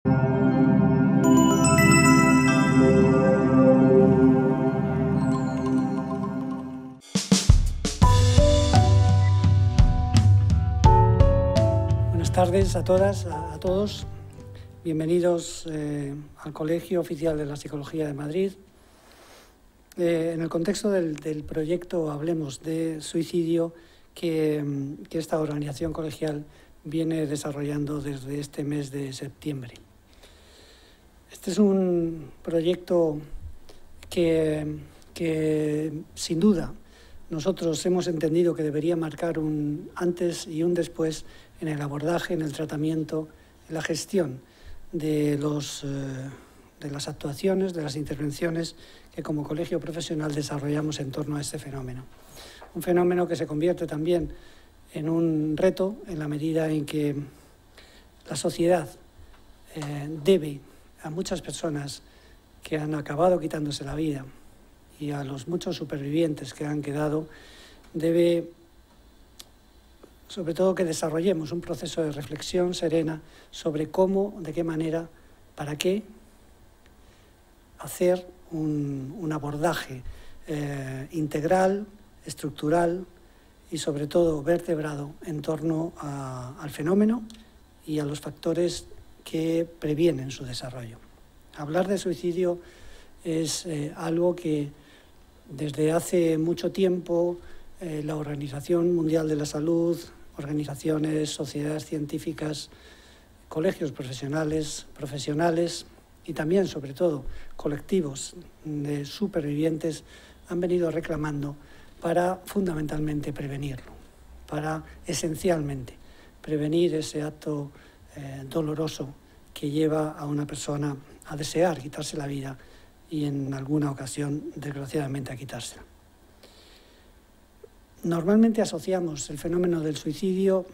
Buenas tardes a todas, a todos. Bienvenidos al Colegio Oficial de la Psicología de Madrid. En el contexto del proyecto Hablemos de Suicidio que esta organización colegial viene desarrollando desde este mes de septiembre. Este es un proyecto que sin duda nosotros hemos entendido que debería marcar un antes y un después en el abordaje, en el tratamiento, en la gestión de las actuaciones, de las intervenciones que como colegio profesional desarrollamos en torno a este fenómeno. Un fenómeno que se convierte también en un reto en la medida en que la sociedad debe a muchas personas que han acabado quitándose la vida y a los muchos supervivientes que han quedado, debe sobre todo que desarrollemos un proceso de reflexión serena sobre cómo, de qué manera, para qué hacer un abordaje integral, estructural y sobre todo vertebrado en torno al fenómeno y a los factores que previenen su desarrollo. Hablar de suicidio es algo que desde hace mucho tiempo la Organización Mundial de la Salud, organizaciones, sociedades científicas, colegios profesionales y también, sobre todo, colectivos de supervivientes han venido reclamando para fundamentalmente prevenirlo, para esencialmente prevenir ese acto doloroso que lleva a una persona a desear quitarse la vida y en alguna ocasión, desgraciadamente, a quitársela. Normalmente asociamos el fenómeno del suicidio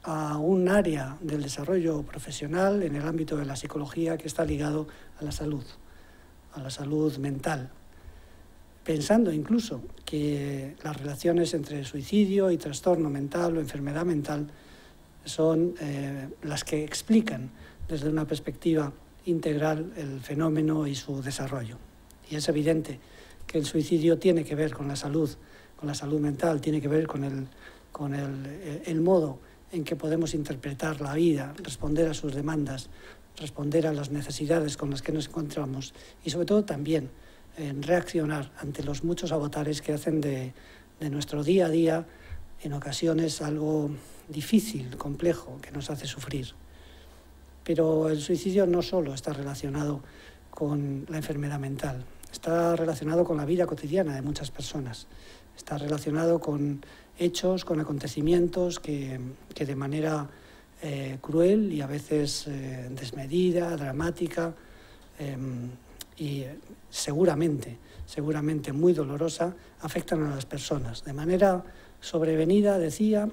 a un área del desarrollo profesional en el ámbito de la psicología que está ligado a la salud mental, pensando incluso que las relaciones entre suicidio y trastorno mental o enfermedad mental son las que explican desde una perspectiva integral el fenómeno y su desarrollo. Y es evidente que el suicidio tiene que ver con la salud mental, tiene que ver con el modo en que podemos interpretar la vida, responder a sus demandas, responder a las necesidades con las que nos encontramos y sobre todo también en reaccionar ante los muchos avatares que hacen de nuestro día a día en ocasiones algo difícil, complejo, que nos hace sufrir. Pero el suicidio no solo está relacionado con la enfermedad mental, está relacionado con la vida cotidiana de muchas personas, está relacionado con hechos, con acontecimientos que de manera cruel y a veces desmedida, dramática y seguramente muy dolorosa, afectan a las personas. De manera sobrevenida, decía,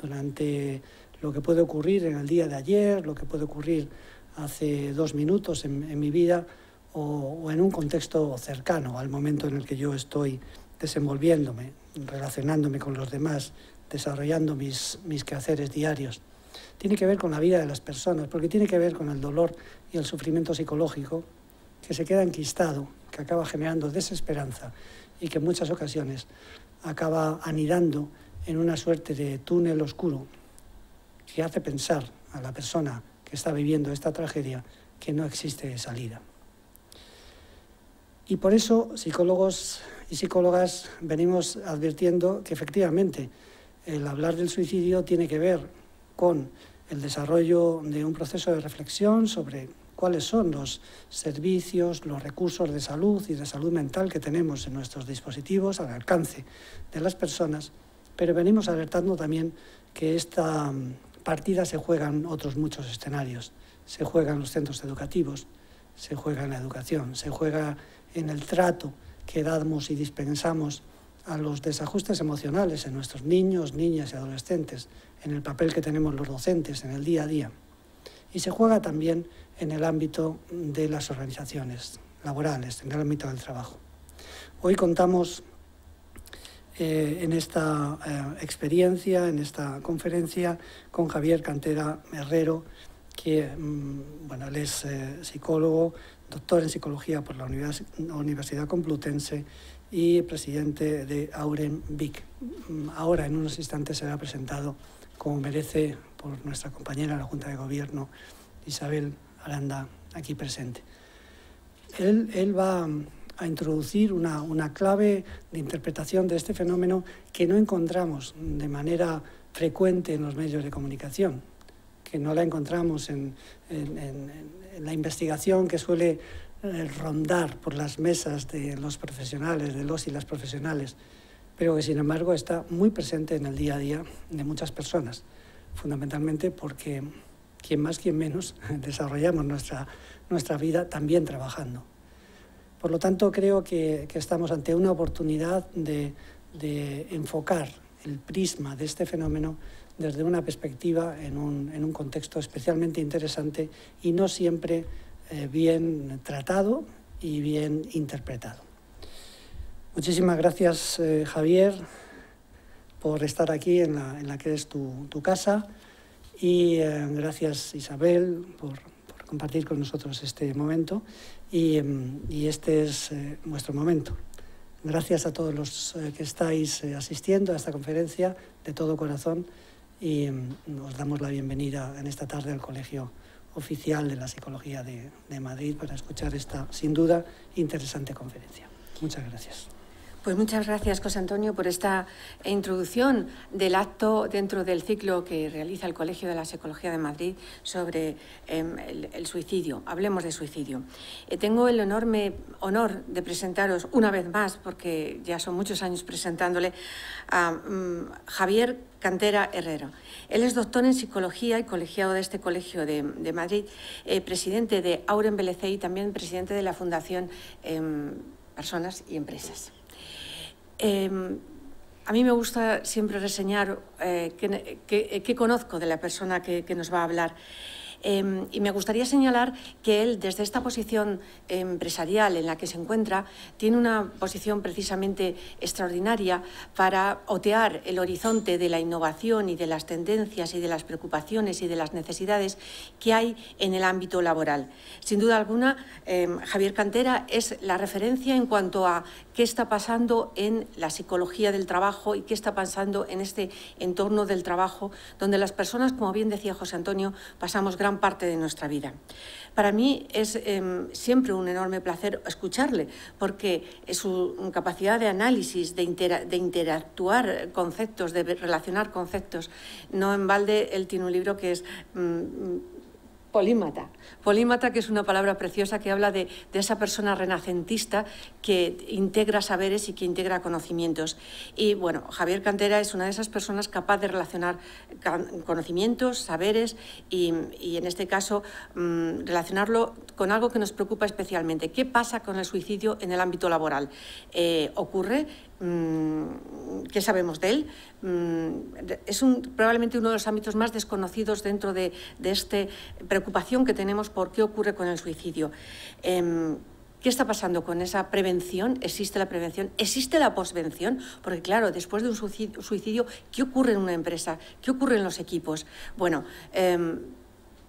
durante lo que puede ocurrir en el día de ayer, lo que puede ocurrir hace 2 minutos en mi vida o en un contexto cercano al momento en el que yo estoy desenvolviéndome, relacionándome con los demás, desarrollando mis quehaceres diarios. Tiene que ver con la vida de las personas, porque tiene que ver con el dolor y el sufrimiento psicológico que se queda enquistado, que acaba generando desesperanza y que en muchas ocasiones acaba anidando en una suerte de túnel oscuro que hace pensar a la persona que está viviendo esta tragedia que no existe salida. Y por eso psicólogos y psicólogas venimos advirtiendo que efectivamente el hablar del suicidio tiene que ver con el desarrollo de un proceso de reflexión sobre cuáles son los servicios, los recursos de salud y de salud mental que tenemos en nuestros dispositivos al alcance de las personas, pero venimos alertando también que esta partida se juega en otros muchos escenarios. Se juega en los centros educativos, se juega en la educación, se juega en el trato que damos y dispensamos a los desajustes emocionales en nuestros niños, niñas y adolescentes, en el papel que tenemos los docentes en el día a día. Y se juega también en el ámbito de las organizaciones laborales, en el ámbito del trabajo. Hoy contamos en esta experiencia, en esta conferencia, con Javier Cantera Herrero, que bueno, él es psicólogo, doctor en psicología por la Universidad Complutense y presidente de Auren Vic. Ahora, en unos instantes, será presentado como merece por nuestra compañera en la Junta de Gobierno, Isabel Aranda, aquí presente. Él va a introducir una clave de interpretación de este fenómeno que no encontramos de manera frecuente en los medios de comunicación, que no la encontramos en la investigación que suele rondar por las mesas de los profesionales, de los y las profesionales, pero que sin embargo está muy presente en el día a día de muchas personas, fundamentalmente porque quien más, quien menos, desarrollamos nuestra vida también trabajando. Por lo tanto, creo que estamos ante una oportunidad de enfocar el prisma de este fenómeno desde una perspectiva en un contexto especialmente interesante y no siempre bien tratado y bien interpretado. Muchísimas gracias, Javier, por estar aquí en la que es tu casa, y gracias, Isabel, por compartir con nosotros este momento, y este es vuestro momento. Gracias a todos los que estáis asistiendo a esta conferencia de todo corazón, y os damos la bienvenida en esta tarde al Colegio Oficial de la Psicología de Madrid para escuchar esta, sin duda, interesante conferencia. Muchas gracias. Pues muchas gracias, José Antonio, por esta introducción del acto dentro del ciclo que realiza el Colegio de la Psicología de Madrid sobre el suicidio. Hablemos de suicidio. Tengo el enorme honor de presentaros una vez más, porque ya son muchos años presentándole, a Javier Cantera Herrero. Él es doctor en Psicología y colegiado de este Colegio de Madrid, presidente de Auren BLC y también presidente de la Fundación Personas y Empresas. A mí me gusta siempre reseñar qué conozco de la persona que nos va a hablar. Y me gustaría señalar que él, desde esta posición empresarial en la que se encuentra, tiene una posición precisamente extraordinaria para otear el horizonte de la innovación y de las tendencias y de las preocupaciones y de las necesidades que hay en el ámbito laboral. Sin duda alguna, Javier Cantera es la referencia en cuanto a qué está pasando en la psicología del trabajo y qué está pasando en este entorno del trabajo, donde las personas, como bien decía José Antonio, pasamos gran parte de nuestra vida. Para mí es siempre un enorme placer escucharle, porque su capacidad de análisis, de interactuar conceptos, de relacionar conceptos, no en balde él tiene un libro que es polímata. Polímata, que es una palabra preciosa que habla de esa persona renacentista que integra saberes y que integra conocimientos. Y bueno, Javier Cantera es una de esas personas capaz de relacionar conocimientos, saberes y en este caso relacionarlo con algo que nos preocupa especialmente. ¿Qué pasa con el suicidio en el ámbito laboral? ¿Ocurre? ¿Qué sabemos de él? Es probablemente uno de los ámbitos más desconocidos dentro de esta preocupación que tenemos por qué ocurre con el suicidio. ¿Qué está pasando con esa prevención? ¿Existe la prevención? ¿Existe la posvención? Porque claro, después de un suicidio, ¿qué ocurre en una empresa? ¿Qué ocurre en los equipos? Bueno,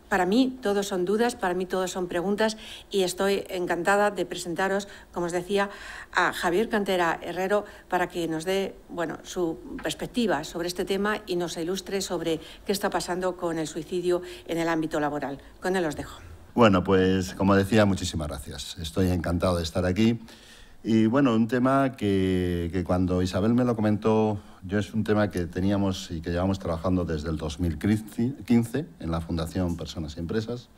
para mí todos son dudas, para mí todos son preguntas, y estoy encantada de presentaros, como os decía, a Javier Cantera Herrero para que nos dé su perspectiva sobre este tema y nos ilustre sobre qué está pasando con el suicidio en el ámbito laboral. Con él os dejo. Bueno, pues como decía, muchísimas gracias. Estoy encantado de estar aquí. Y bueno, un tema que cuando Isabel me lo comentó, es un tema que teníamos y que llevamos trabajando desde el 2015 en la Fundación Personas y Empresas.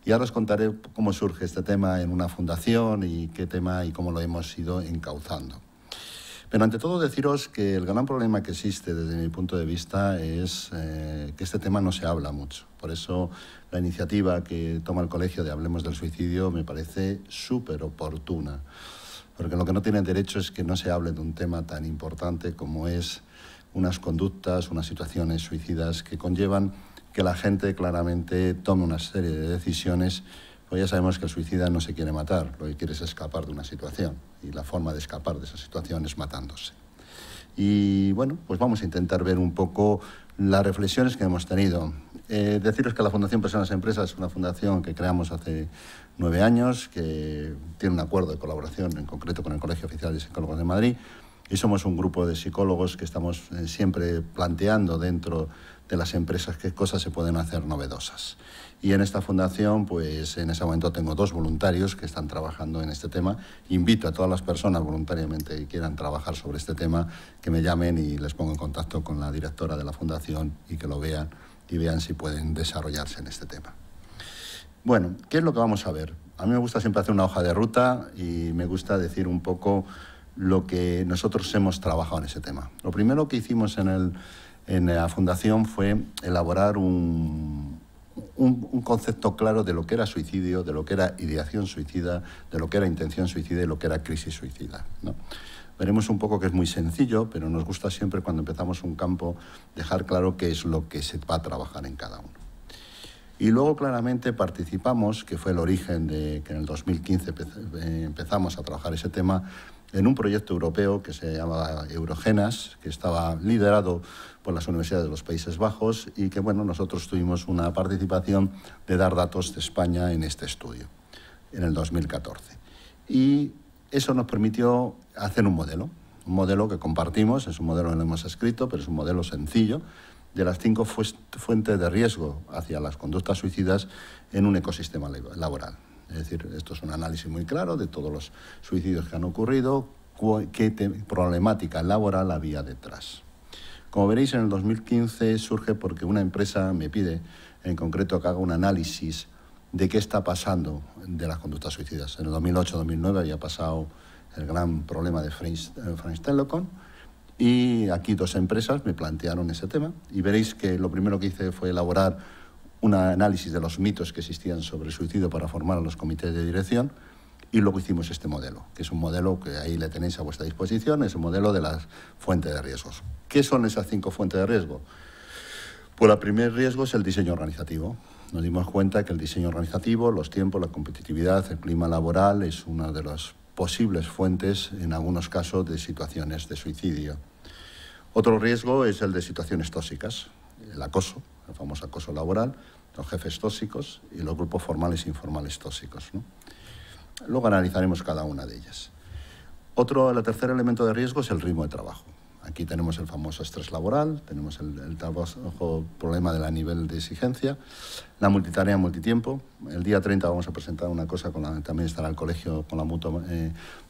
Y ahora os contaré cómo surge este tema en una fundación y qué tema y cómo lo hemos ido encauzando. Pero ante todo deciros que el gran problema que existe desde mi punto de vista es que este tema no se habla mucho. Por eso la iniciativa que toma el colegio de Hablemos del Suicidio me parece súper oportuna. Porque lo que no tienen derecho es que no se hable de un tema tan importante como es unas conductas, unas situaciones suicidas que conllevan que la gente claramente tome una serie de decisiones. Pues ya sabemos que el suicida no se quiere matar, lo que quiere es escapar de una situación y la forma de escapar de esa situación es matándose. Y bueno, pues vamos a intentar ver un poco las reflexiones que hemos tenido. Deciros que la Fundación Personas y Empresas es una fundación que creamos hace 9 años, que tiene un acuerdo de colaboración en concreto con el Colegio Oficial de Psicólogos de Madrid, y somos un grupo de psicólogos que estamos siempre planteando dentro de las empresas qué cosas se pueden hacer novedosas. Y en esta fundación, pues en ese momento tengo 2 voluntarios que están trabajando en este tema. Invito a todas las personas voluntariamente que quieran trabajar sobre este tema que me llamen y les pongo en contacto con la directora de la fundación y que lo vean y vean si pueden desarrollarse en este tema. Bueno, ¿qué es lo que vamos a ver? A mí me gusta siempre hacer una hoja de ruta y me gusta decir un poco lo que nosotros hemos trabajado en ese tema. Lo primero que hicimos en la fundación fue elaborar un concepto claro de lo que era suicidio, de lo que era ideación suicida, de lo que era intención suicida y lo que era crisis suicida, ¿no? Veremos un poco que es muy sencillo, pero nos gusta siempre cuando empezamos un campo dejar claro qué es lo que se va a trabajar en cada uno. Y luego claramente participamos, que fue el origen de que en el 2015 empezamos a trabajar ese tema, en un proyecto europeo que se llamaba Eurogenas, que estaba liderado por las universidades de los Países Bajos y que, bueno, nosotros tuvimos una participación de dar datos de España en este estudio, en el 2014. Y eso nos permitió hacer un modelo que compartimos, es un modelo que lo hemos escrito, pero es un modelo sencillo, de las 5 fuentes de riesgo hacia las conductas suicidas en un ecosistema laboral. Es decir, esto es un análisis muy claro de todos los suicidios que han ocurrido, qué problemática laboral había detrás. Como veréis, en el 2015 surge porque una empresa me pide, en concreto, que haga un análisis de qué está pasando de las conductas suicidas. En el 2008-2009 había pasado el gran problema de France Telecom y aquí 2 empresas me plantearon ese tema y veréis que lo primero que hice fue elaborar un análisis de los mitos que existían sobre el suicidio para formar a los comités de dirección y luego hicimos este modelo, que es un modelo que ahí le tenéis a vuestra disposición, es un modelo de las fuentes de riesgos. ¿Qué son esas 5 fuentes de riesgo? Pues el primer riesgo es el diseño organizativo. Nos dimos cuenta que el diseño organizativo, los tiempos, la competitividad, el clima laboral es una de las posibles fuentes, en algunos casos, de situaciones de suicidio. Otro riesgo es el de situaciones tóxicas, el acoso, el famoso acoso laboral, los jefes tóxicos y los grupos formales e informales tóxicos, ¿no? Luego analizaremos cada una de ellas. El tercer elemento de riesgo es el ritmo de trabajo. Aquí tenemos el famoso estrés laboral, tenemos el problema del nivel de exigencia, la multitarea, multitiempo. El día 30 vamos a presentar una cosa, también estará el colegio con la Mutua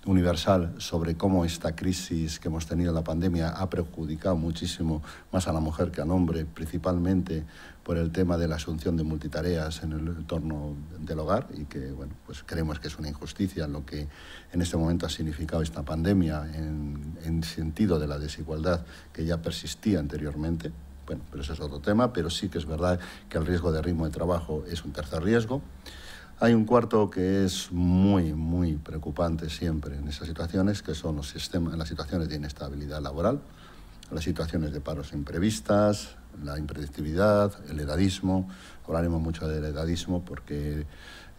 Universal, sobre cómo esta crisis que hemos tenido en la pandemia ha perjudicado muchísimo más a la mujer que al hombre, principalmente por el tema de la asunción de multitareas en el entorno del hogar y que, bueno, pues creemos que es una injusticia lo que en este momento ha significado esta pandemia en sentido de la desigualdad que ya persistía anteriormente. Bueno, pero eso es otro tema, pero sí que es verdad que el riesgo de ritmo de trabajo es un tercer riesgo. Hay un cuarto que es muy, muy preocupante siempre en esas situaciones, que son las situaciones de inestabilidad laboral, las situaciones de paros imprevistas, la impredictibilidad, el edadismo. Hablaremos mucho del edadismo porque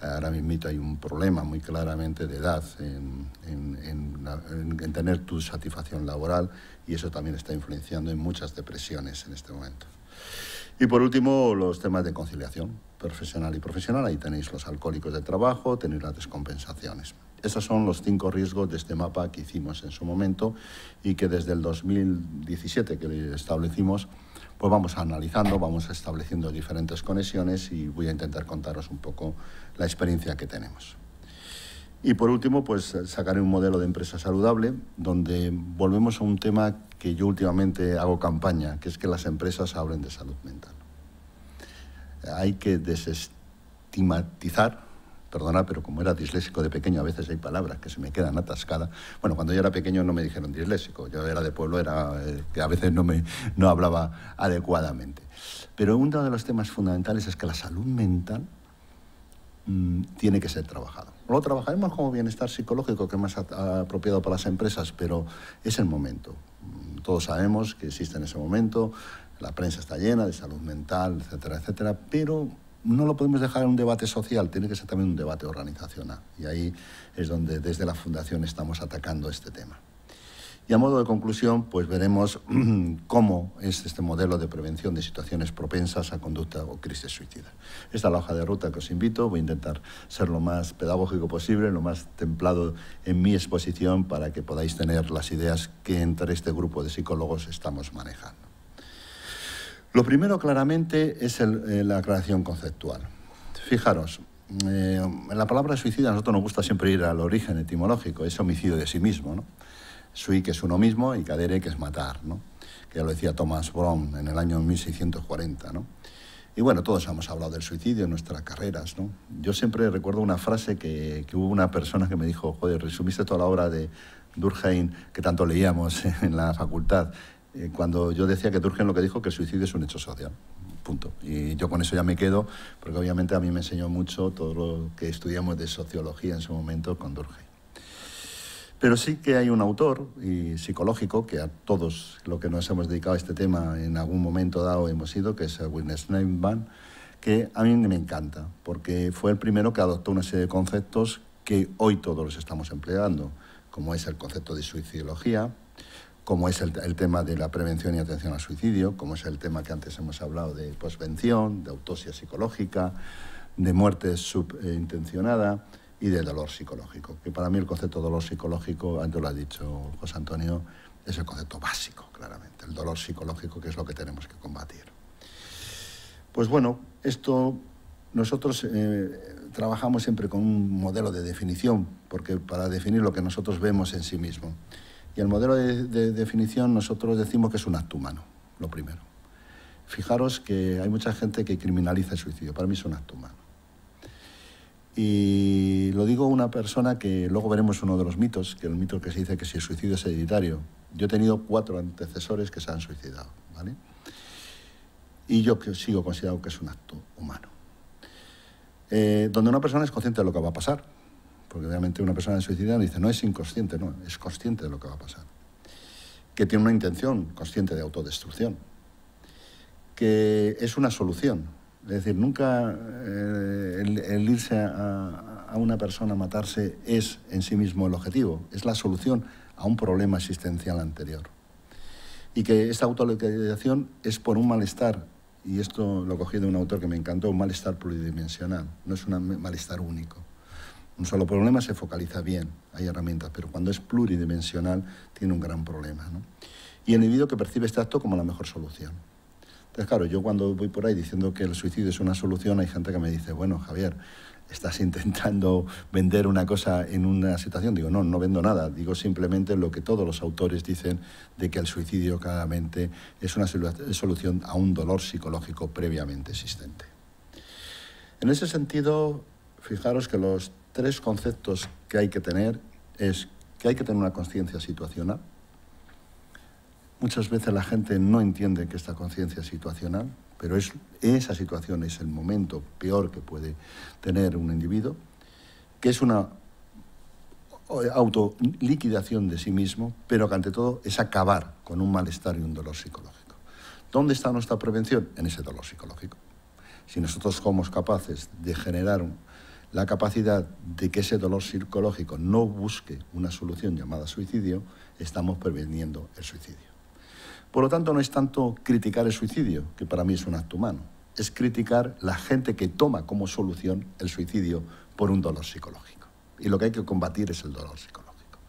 ahora mismo hay un problema muy claramente de edad en tener tu satisfacción laboral y eso también está influenciando en muchas depresiones en este momento. Y por último, los temas de conciliación profesional y profesional. Ahí tenéis los alcohólicos de trabajo, tenéis las descompensaciones. Esos son los 5 riesgos de este mapa que hicimos en su momento y que desde el 2017 que establecimos, pues vamos analizando, vamos estableciendo diferentes conexiones y voy a intentar contaros un poco la experiencia que tenemos. Y por último, pues sacaré un modelo de empresa saludable donde volvemos a un tema que yo últimamente hago campaña, que es que las empresas hablen de salud mental. Hay que desestigmatizar, perdona, pero como era disléxico de pequeño, a veces hay palabras que se me quedan atascadas. Bueno, cuando yo era pequeño no me dijeron disléxico, yo era de pueblo, que a veces no hablaba adecuadamente. Pero uno de los temas fundamentales es que la salud mental tiene que ser trabajado. Lo trabajaremos como bienestar psicológico, que es más apropiado para las empresas, pero es el momento. Todos sabemos que existe en ese momento, la prensa está llena de salud mental, etcétera, etcétera, pero no lo podemos dejar en un debate social, tiene que ser también un debate organizacional. Y ahí es donde desde la Fundación estamos atacando este tema. Y a modo de conclusión, pues veremos cómo es este modelo de prevención de situaciones propensas a conducta o crisis suicida. Esta es la hoja de ruta que os invito. Voy a intentar ser lo más pedagógico posible, lo más templado en mi exposición para que podáis tener las ideas que entre este grupo de psicólogos estamos manejando. Lo primero, claramente, es la aclaración conceptual. Fijaros, en la palabra suicida a nosotros nos gusta siempre ir al origen etimológico, es homicidio de sí mismo, ¿no? Sui, que es uno mismo, y cadere, que es matar, ¿no? Que ya lo decía Thomas Brown en el año 1640, ¿no? Y bueno, todos hemos hablado del suicidio en nuestras carreras, ¿no? Yo siempre recuerdo una frase que hubo una persona que me dijo, joder, resumiste toda la obra de Durkheim que tanto leíamos en la facultad, cuando yo decía que Durkheim lo que dijo que el suicidio es un hecho social, punto. Y yo con eso ya me quedo, porque obviamente a mí me enseñó mucho todo lo que estudiamos de sociología en su momento con Durkheim. Pero sí que hay un autor psicológico que a todos los que nos hemos dedicado a este tema en algún momento dado hemos ido, que es Erwin Schneiderman, que a mí me encanta, porque fue el primero que adoptó una serie de conceptos que hoy todos los estamos empleando, como es el concepto de suicidología, como es el tema de la prevención y atención al suicidio, como es el tema que antes hemos hablado de posvención, de autopsia psicológica, de muerte subintencionada, y de dolor psicológico, que para mí el concepto de dolor psicológico, antes lo ha dicho José Antonio, es el concepto básico, claramente, el dolor psicológico, que es lo que tenemos que combatir. Pues bueno, esto nosotros trabajamos siempre con un modelo de definición, porque para definir lo que nosotros vemos en sí mismo. Y el modelo de definición nosotros decimos que es un acto humano, lo primero. Fijaros que hay mucha gente que criminaliza el suicidio, para mí es un acto humano. Y lo digo una persona que luego veremos uno de los mitos, que el mito que se dice que si el suicidio es hereditario. Yo he tenido 4 antecesores que se han suicidado, ¿vale? Y yo sigo considerando que es un acto humano. Donde una persona es consciente de lo que va a pasar, porque obviamente una persona suicida dice, no es inconsciente, no, es consciente de lo que va a pasar. Que tiene una intención consciente de autodestrucción. Que es una solución. Es decir, nunca el irse a una persona a matarse es en sí mismo el objetivo, es la solución a un problema existencial anterior. Y que esta autolocalización es por un malestar, y esto lo cogí de un autor que me encantó, un malestar pluridimensional, no es un malestar único. Un solo problema se focaliza bien, hay herramientas, pero cuando es pluridimensional tiene un gran problema, ¿no? Y el individuo que percibe este acto como la mejor solución. Entonces, claro, yo cuando voy por ahí diciendo que el suicidio es una solución, hay gente que me dice, bueno, Javier, ¿estás intentando vender una cosa en una situación? Digo, no, no vendo nada. Digo simplemente lo que todos los autores dicen de que el suicidio claramente es una solución a un dolor psicológico previamente existente. En ese sentido, fijaros que los 3 conceptos que hay que tener es que hay que tener una conciencia situacional. Muchas veces la gente no entiende que esta conciencia es situacional, pero esa situación es el momento peor que puede tener un individuo, que es una autoliquidación de sí mismo, pero que ante todo es acabar con un malestar y un dolor psicológico. ¿Dónde está nuestra prevención? En ese dolor psicológico. Si nosotros somos capaces de generar la capacidad de que ese dolor psicológico no busque una solución llamada suicidio, estamos preveniendo el suicidio. Por lo tanto, no es tanto criticar el suicidio, que para mí es un acto humano, es criticar la gente que toma como solución el suicidio por un dolor psicológico. Y lo que hay que combatir es el dolor psicológico.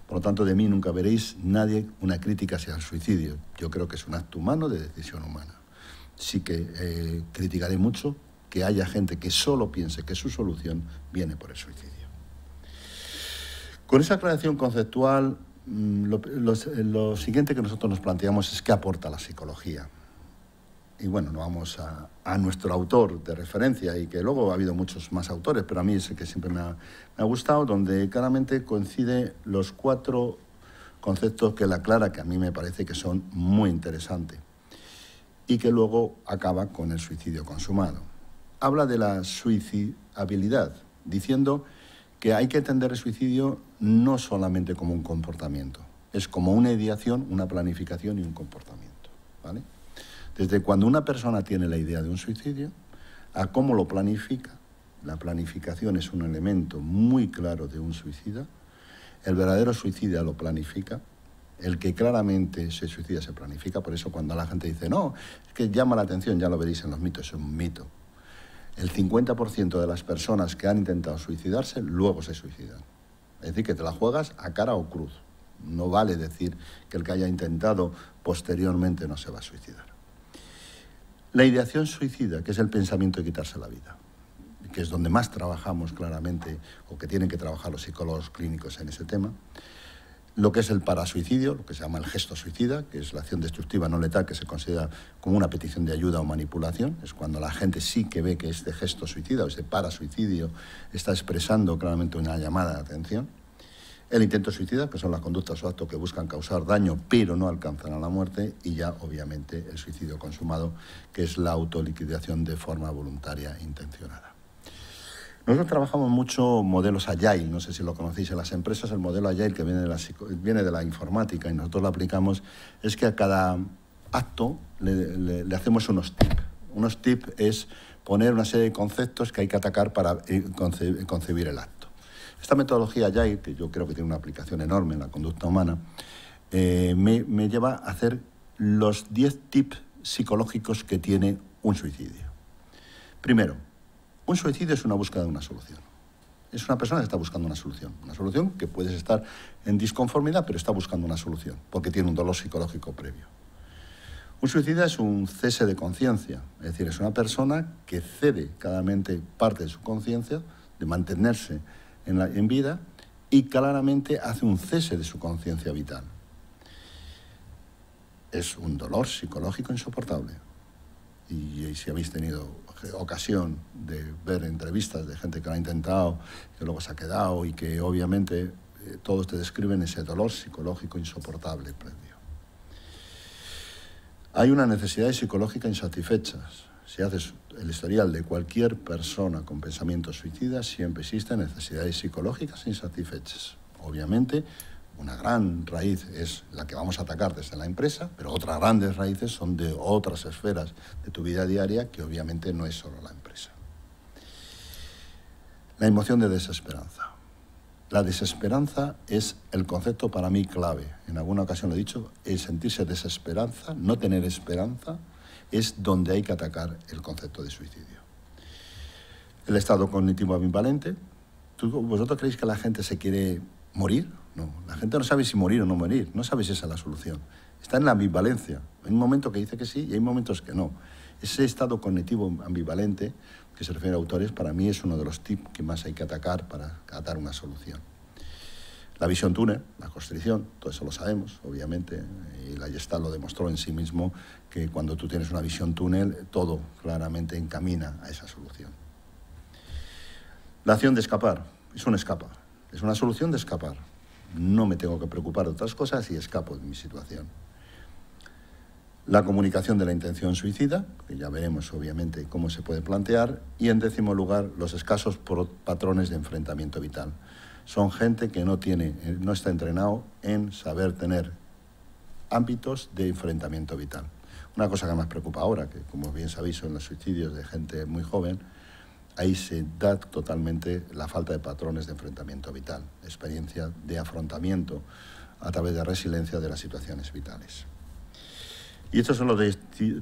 Por lo tanto, de mí nunca veréis nadie una crítica hacia el suicidio. Yo creo que es un acto humano de decisión humana. Sí que criticaré mucho que haya gente que solo piense que su solución viene por el suicidio. Con esa aclaración conceptual, lo siguiente que nosotros nos planteamos es qué aporta la psicología. Y bueno, nos vamos a nuestro autor de referencia, y que luego ha habido muchos más autores, pero a mí es el que siempre me ha gustado, donde claramente coincide los 4 conceptos que él aclara, que a mí me parece que son muy interesantes, y que luego acaba con el suicidio consumado. Habla de la suicidabilidad, diciendo que hay que entender el suicidio no solamente como un comportamiento, es como una ideación, una planificación y un comportamiento, ¿vale? Desde cuando una persona tiene la idea de un suicidio, a cómo lo planifica. La planificación es un elemento muy claro de un suicida. El verdadero suicida lo planifica, El que claramente se suicida se planifica. Por eso cuando la gente dice, no, es que llama la atención, ya lo veréis en los mitos, es un mito. El 50% de las personas que han intentado suicidarse luego se suicidan. Es decir, que te la juegas a cara o cruz. No vale decir que el que haya intentado posteriormente no se va a suicidar. La ideación suicida, que es el pensamiento de quitarse la vida, que es donde más trabajamos claramente, o que tienen que trabajar los psicólogos clínicos en ese tema. Lo que es el parasuicidio, lo que se llama el gesto suicida, que es la acción destructiva no letal, que se considera como una petición de ayuda o manipulación. Es cuando la gente sí que ve que este gesto suicida o este parasuicidio está expresando claramente una llamada de atención. El intento suicida, que son las conductas o actos que buscan causar daño pero no alcanzan a la muerte. Y ya, obviamente, el suicidio consumado, que es la autoliquidación de forma voluntaria e intencionada. Nosotros trabajamos mucho modelos Agile, no sé si lo conocéis en las empresas. El modelo Agile, que viene de la informática y nosotros lo aplicamos, es que a cada acto le hacemos unos tips. Unos tips es poner una serie de conceptos que hay que atacar para concebir el acto. Esta metodología Agile, que yo creo que tiene una aplicación enorme en la conducta humana, me lleva a hacer los 10 tips psicológicos que tiene un suicidio. Primero, un suicidio es una búsqueda de una solución. Es una persona que está buscando una solución que puedes estar en disconformidad, pero está buscando una solución, porque tiene un dolor psicológico previo. Un suicida es un cese de conciencia, es decir, es una persona que cede claramente parte de su conciencia, de mantenerse en vida, y claramente hace un cese de su conciencia vital. Es un dolor psicológico insoportable. Y si habéis tenido ocasión de ver entrevistas de gente que lo ha intentado, que luego se ha quedado y que obviamente todos te describen ese dolor psicológico insoportable previo. Hay una necesidad psicológica insatisfechas. Si haces el historial de cualquier persona con pensamientos suicidas, siempre existen necesidades psicológicas insatisfechas. Obviamente, una gran raíz es la que vamos a atacar desde la empresa, pero otras grandes raíces son de otras esferas de tu vida diaria, que obviamente no es solo la empresa. La emoción de desesperanza. La desesperanza es el concepto para mí clave. En alguna ocasión lo he dicho, el sentirse desesperanza, no tener esperanza, es donde hay que atacar el concepto de suicidio. El estado cognitivo ambivalente. ¿Vosotros creéis que la gente se quiere morir? No, la gente no sabe si morir o no morir, no sabe si esa es la solución. Está en la ambivalencia. Hay un momento que dice que sí y hay momentos que no. Ese estado cognitivo ambivalente, que se refiere a autores, para mí es uno de los tips que más hay que atacar para dar una solución. La visión túnel, la constricción, todo eso lo sabemos, obviamente, y la Gestalt lo demostró en sí mismo, que cuando tú tienes una visión túnel, todo claramente encamina a esa solución. La acción de escapar, es un escapa, es una solución de escapar. No me tengo que preocupar de otras cosas y escapo de mi situación. La comunicación de la intención suicida, que ya veremos obviamente cómo se puede plantear. Y en 10º lugar, los escasos patrones de enfrentamiento vital. Son gente que no está entrenado en saber tener ámbitos de enfrentamiento vital. Una cosa que más preocupa ahora, que como bien sabéis son los suicidios de gente muy joven, ahí se da totalmente la falta de patrones de enfrentamiento vital, experiencia de afrontamiento a través de resiliencia de las situaciones vitales. Y estos son los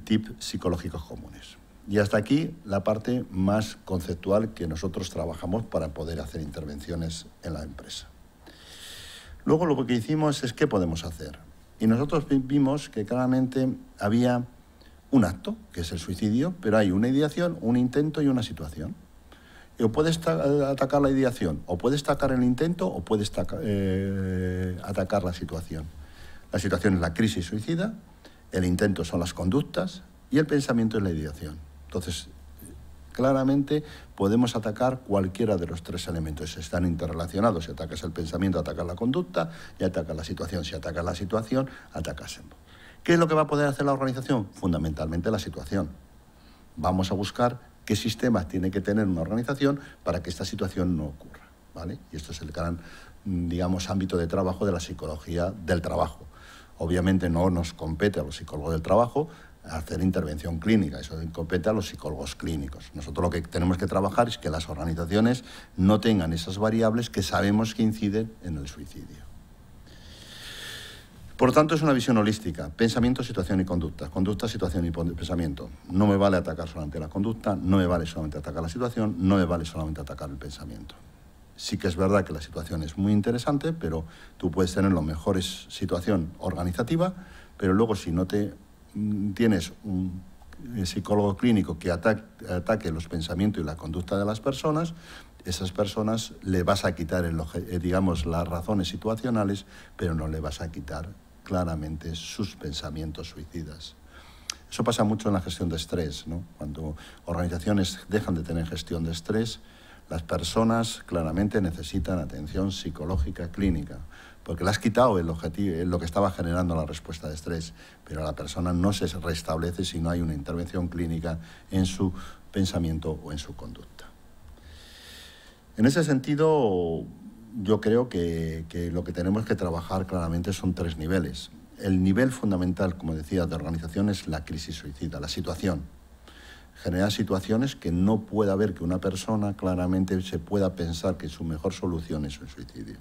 tips psicológicos comunes. Y hasta aquí la parte más conceptual que nosotros trabajamos para poder hacer intervenciones en la empresa. Luego lo que hicimos es qué podemos hacer. Y nosotros vimos que claramente había un acto, que es el suicidio, pero hay una ideación, un intento y una situación. O puedes atacar la ideación, o puedes atacar el intento, o puedes atacar la situación. La situación es la crisis suicida, el intento son las conductas y el pensamiento es la ideación. Entonces, claramente podemos atacar cualquiera de los tres elementos. Están interrelacionados. Si atacas el pensamiento, atacas la conducta, y atacas la situación. Si atacas la situación, atacas ambos. ¿Qué es lo que va a poder hacer la organización? Fundamentalmente la situación. Vamos a buscar qué sistemas tiene que tener una organización para que esta situación no ocurra, ¿vale? Y esto es el gran, digamos, ámbito de trabajo de la psicología del trabajo. Obviamente no nos compete a los psicólogos del trabajo hacer intervención clínica, eso compete a los psicólogos clínicos. Nosotros lo que tenemos que trabajar es que las organizaciones no tengan esas variables que sabemos que inciden en el suicidio. Por lo tanto, es una visión holística, pensamiento, situación y conducta. Conducta, situación y pensamiento. No me vale atacar solamente la conducta, no me vale solamente atacar la situación, no me vale solamente atacar el pensamiento. Sí que es verdad que la situación es muy interesante, pero tú puedes tener la mejor situación organizativa, pero luego si no tienes un psicólogo clínico que ataque los pensamientos y la conducta de las personas, esas personas le vas a quitar, digamos, las razones situacionales, pero no le vas a quitar claramente sus pensamientos suicidas. Eso pasa mucho en la gestión de estrés, ¿no? Cuando organizaciones dejan de tener gestión de estrés, las personas claramente necesitan atención psicológica clínica, porque le has quitado el objetivo, lo que estaba generando la respuesta de estrés, pero la persona no se restablece si no hay una intervención clínica en su pensamiento o en su conducta. En ese sentido, yo creo que lo que tenemos que trabajar claramente son 3 niveles. El nivel fundamental, como decía, de organización es la crisis suicida, la situación. Generar situaciones que no pueda haber que una persona claramente se pueda pensar que su mejor solución es un suicidio.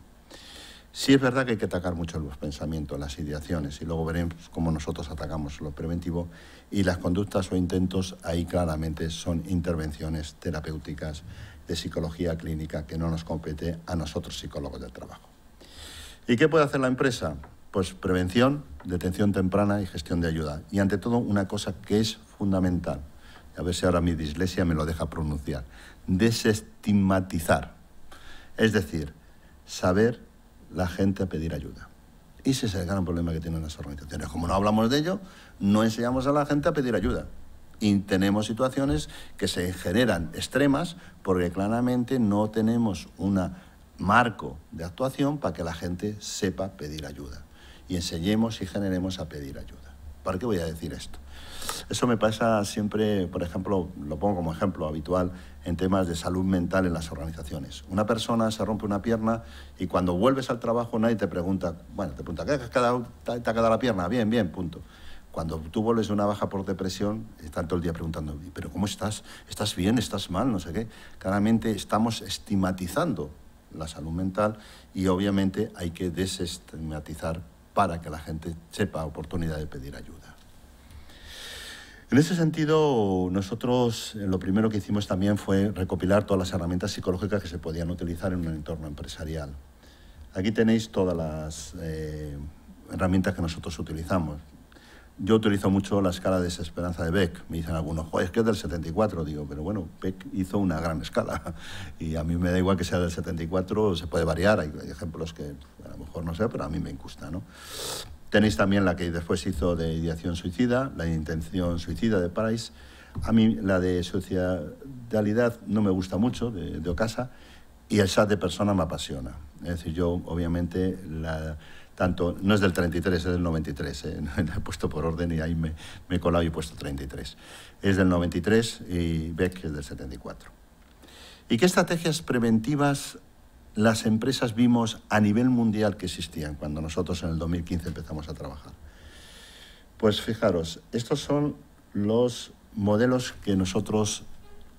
Sí es verdad que hay que atacar mucho los pensamientos, las ideaciones, y luego veremos cómo nosotros atacamos lo preventivo, y las conductas o intentos ahí claramente son intervenciones terapéuticas de psicología clínica que no nos compete a nosotros psicólogos del trabajo. ¿Y qué puede hacer la empresa? Pues prevención, detención temprana y gestión de ayuda. Y ante todo una cosa que es fundamental, a ver si ahora mi dislexia me lo deja pronunciar, desestigmatizar. Es decir, saber la gente a pedir ayuda. Y ese es el gran problema que tienen las organizaciones. Como no hablamos de ello, no enseñamos a la gente a pedir ayuda. Y tenemos situaciones que se generan extremas porque claramente no tenemos un marco de actuación para que la gente sepa pedir ayuda. Y enseñemos y generemos a pedir ayuda. ¿Para qué voy a decir esto? Eso me pasa siempre, por ejemplo, lo pongo como ejemplo habitual en temas de salud mental en las organizaciones. Una persona se rompe una pierna y cuando vuelves al trabajo nadie te pregunta, ¿qué te ha quedado la pierna? Bien, bien, punto. Cuando tú vuelves de una baja por depresión, están todo el día preguntando, ¿pero cómo estás? ¿Estás bien? ¿Estás mal? No sé qué. Claramente estamos estigmatizando la salud mental y obviamente hay que desestigmatizar para que la gente sepa oportunidad de pedir ayuda. En ese sentido, nosotros lo primero que hicimos también fue recopilar todas las herramientas psicológicas que se podían utilizar en un entorno empresarial. Aquí tenéis todas las herramientas que nosotros utilizamos. Yo utilizo mucho la escala de desesperanza de Beck. Me dicen algunos, joder, es que es del 74. Digo, pero bueno, Beck hizo una gran escala. Y a mí me da igual que sea del 74, se puede variar. Hay ejemplos que a lo mejor no sé, pero a mí me gusta, ¿no? Tenéis también la que después hizo de ideación suicida, la intención suicida de Price. A mí la de suicidalidad no me gusta mucho, de Ocasa. Y el SAT de persona me apasiona. Es decir, yo obviamente... no es del 33, es del 93, he puesto por orden y ahí me he colado y he puesto 33. Es del 93 y Beck es del 74. ¿Y qué estrategias preventivas las empresas vimos a nivel mundial que existían cuando nosotros en el 2015 empezamos a trabajar? Pues fijaros, estos son los modelos que nosotros,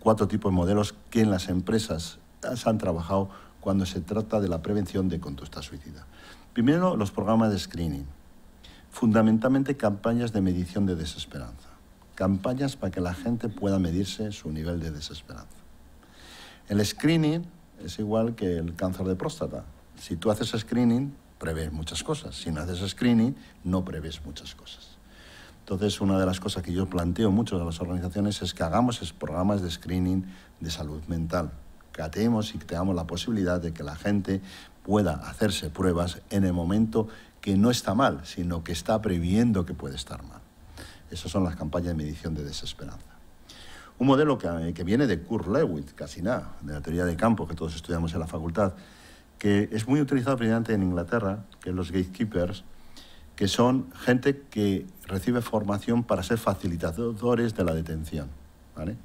4 tipos de modelos que en las empresas se han trabajado cuando se trata de la prevención de conducta suicida. Primero, los programas de screening. Fundamentalmente, campañas de medición de desesperanza. Campañas para que la gente pueda medirse su nivel de desesperanza. El screening es igual que el cáncer de próstata. Si tú haces screening, prevés muchas cosas. Si no haces screening, no prevés muchas cosas. Entonces, una de las cosas que yo planteo mucho a las organizaciones es que hagamos programas de screening de salud mental. Que atemos y que tengamos la posibilidad de que la gente pueda hacerse pruebas en el momento que no está mal, sino que está previendo que puede estar mal. Esas son las campañas de medición de desesperanza. Un modelo que viene de Kurt Lewin, casi nada, de la teoría de campo que todos estudiamos en la facultad, que es muy utilizado precisamente en Inglaterra, que es los gatekeepers, que son gente que recibe formación para ser facilitadores de la detención, ¿vale?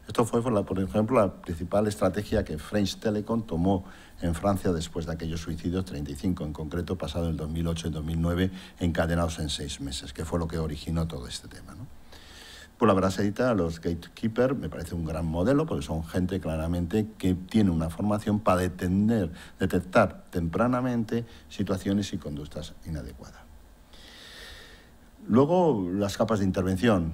Esto fue, por ejemplo, la principal estrategia que French Telecom tomó en Francia después de aquellos suicidios, 35 en concreto, pasado el 2008 y 2009, encadenados en 6 meses, que fue lo que originó todo este tema, ¿no? Por la bracedita, los gatekeepers me parece un gran modelo, porque son gente claramente que tiene una formación para detectar tempranamente situaciones y conductas inadecuadas. Luego, las capas de intervención.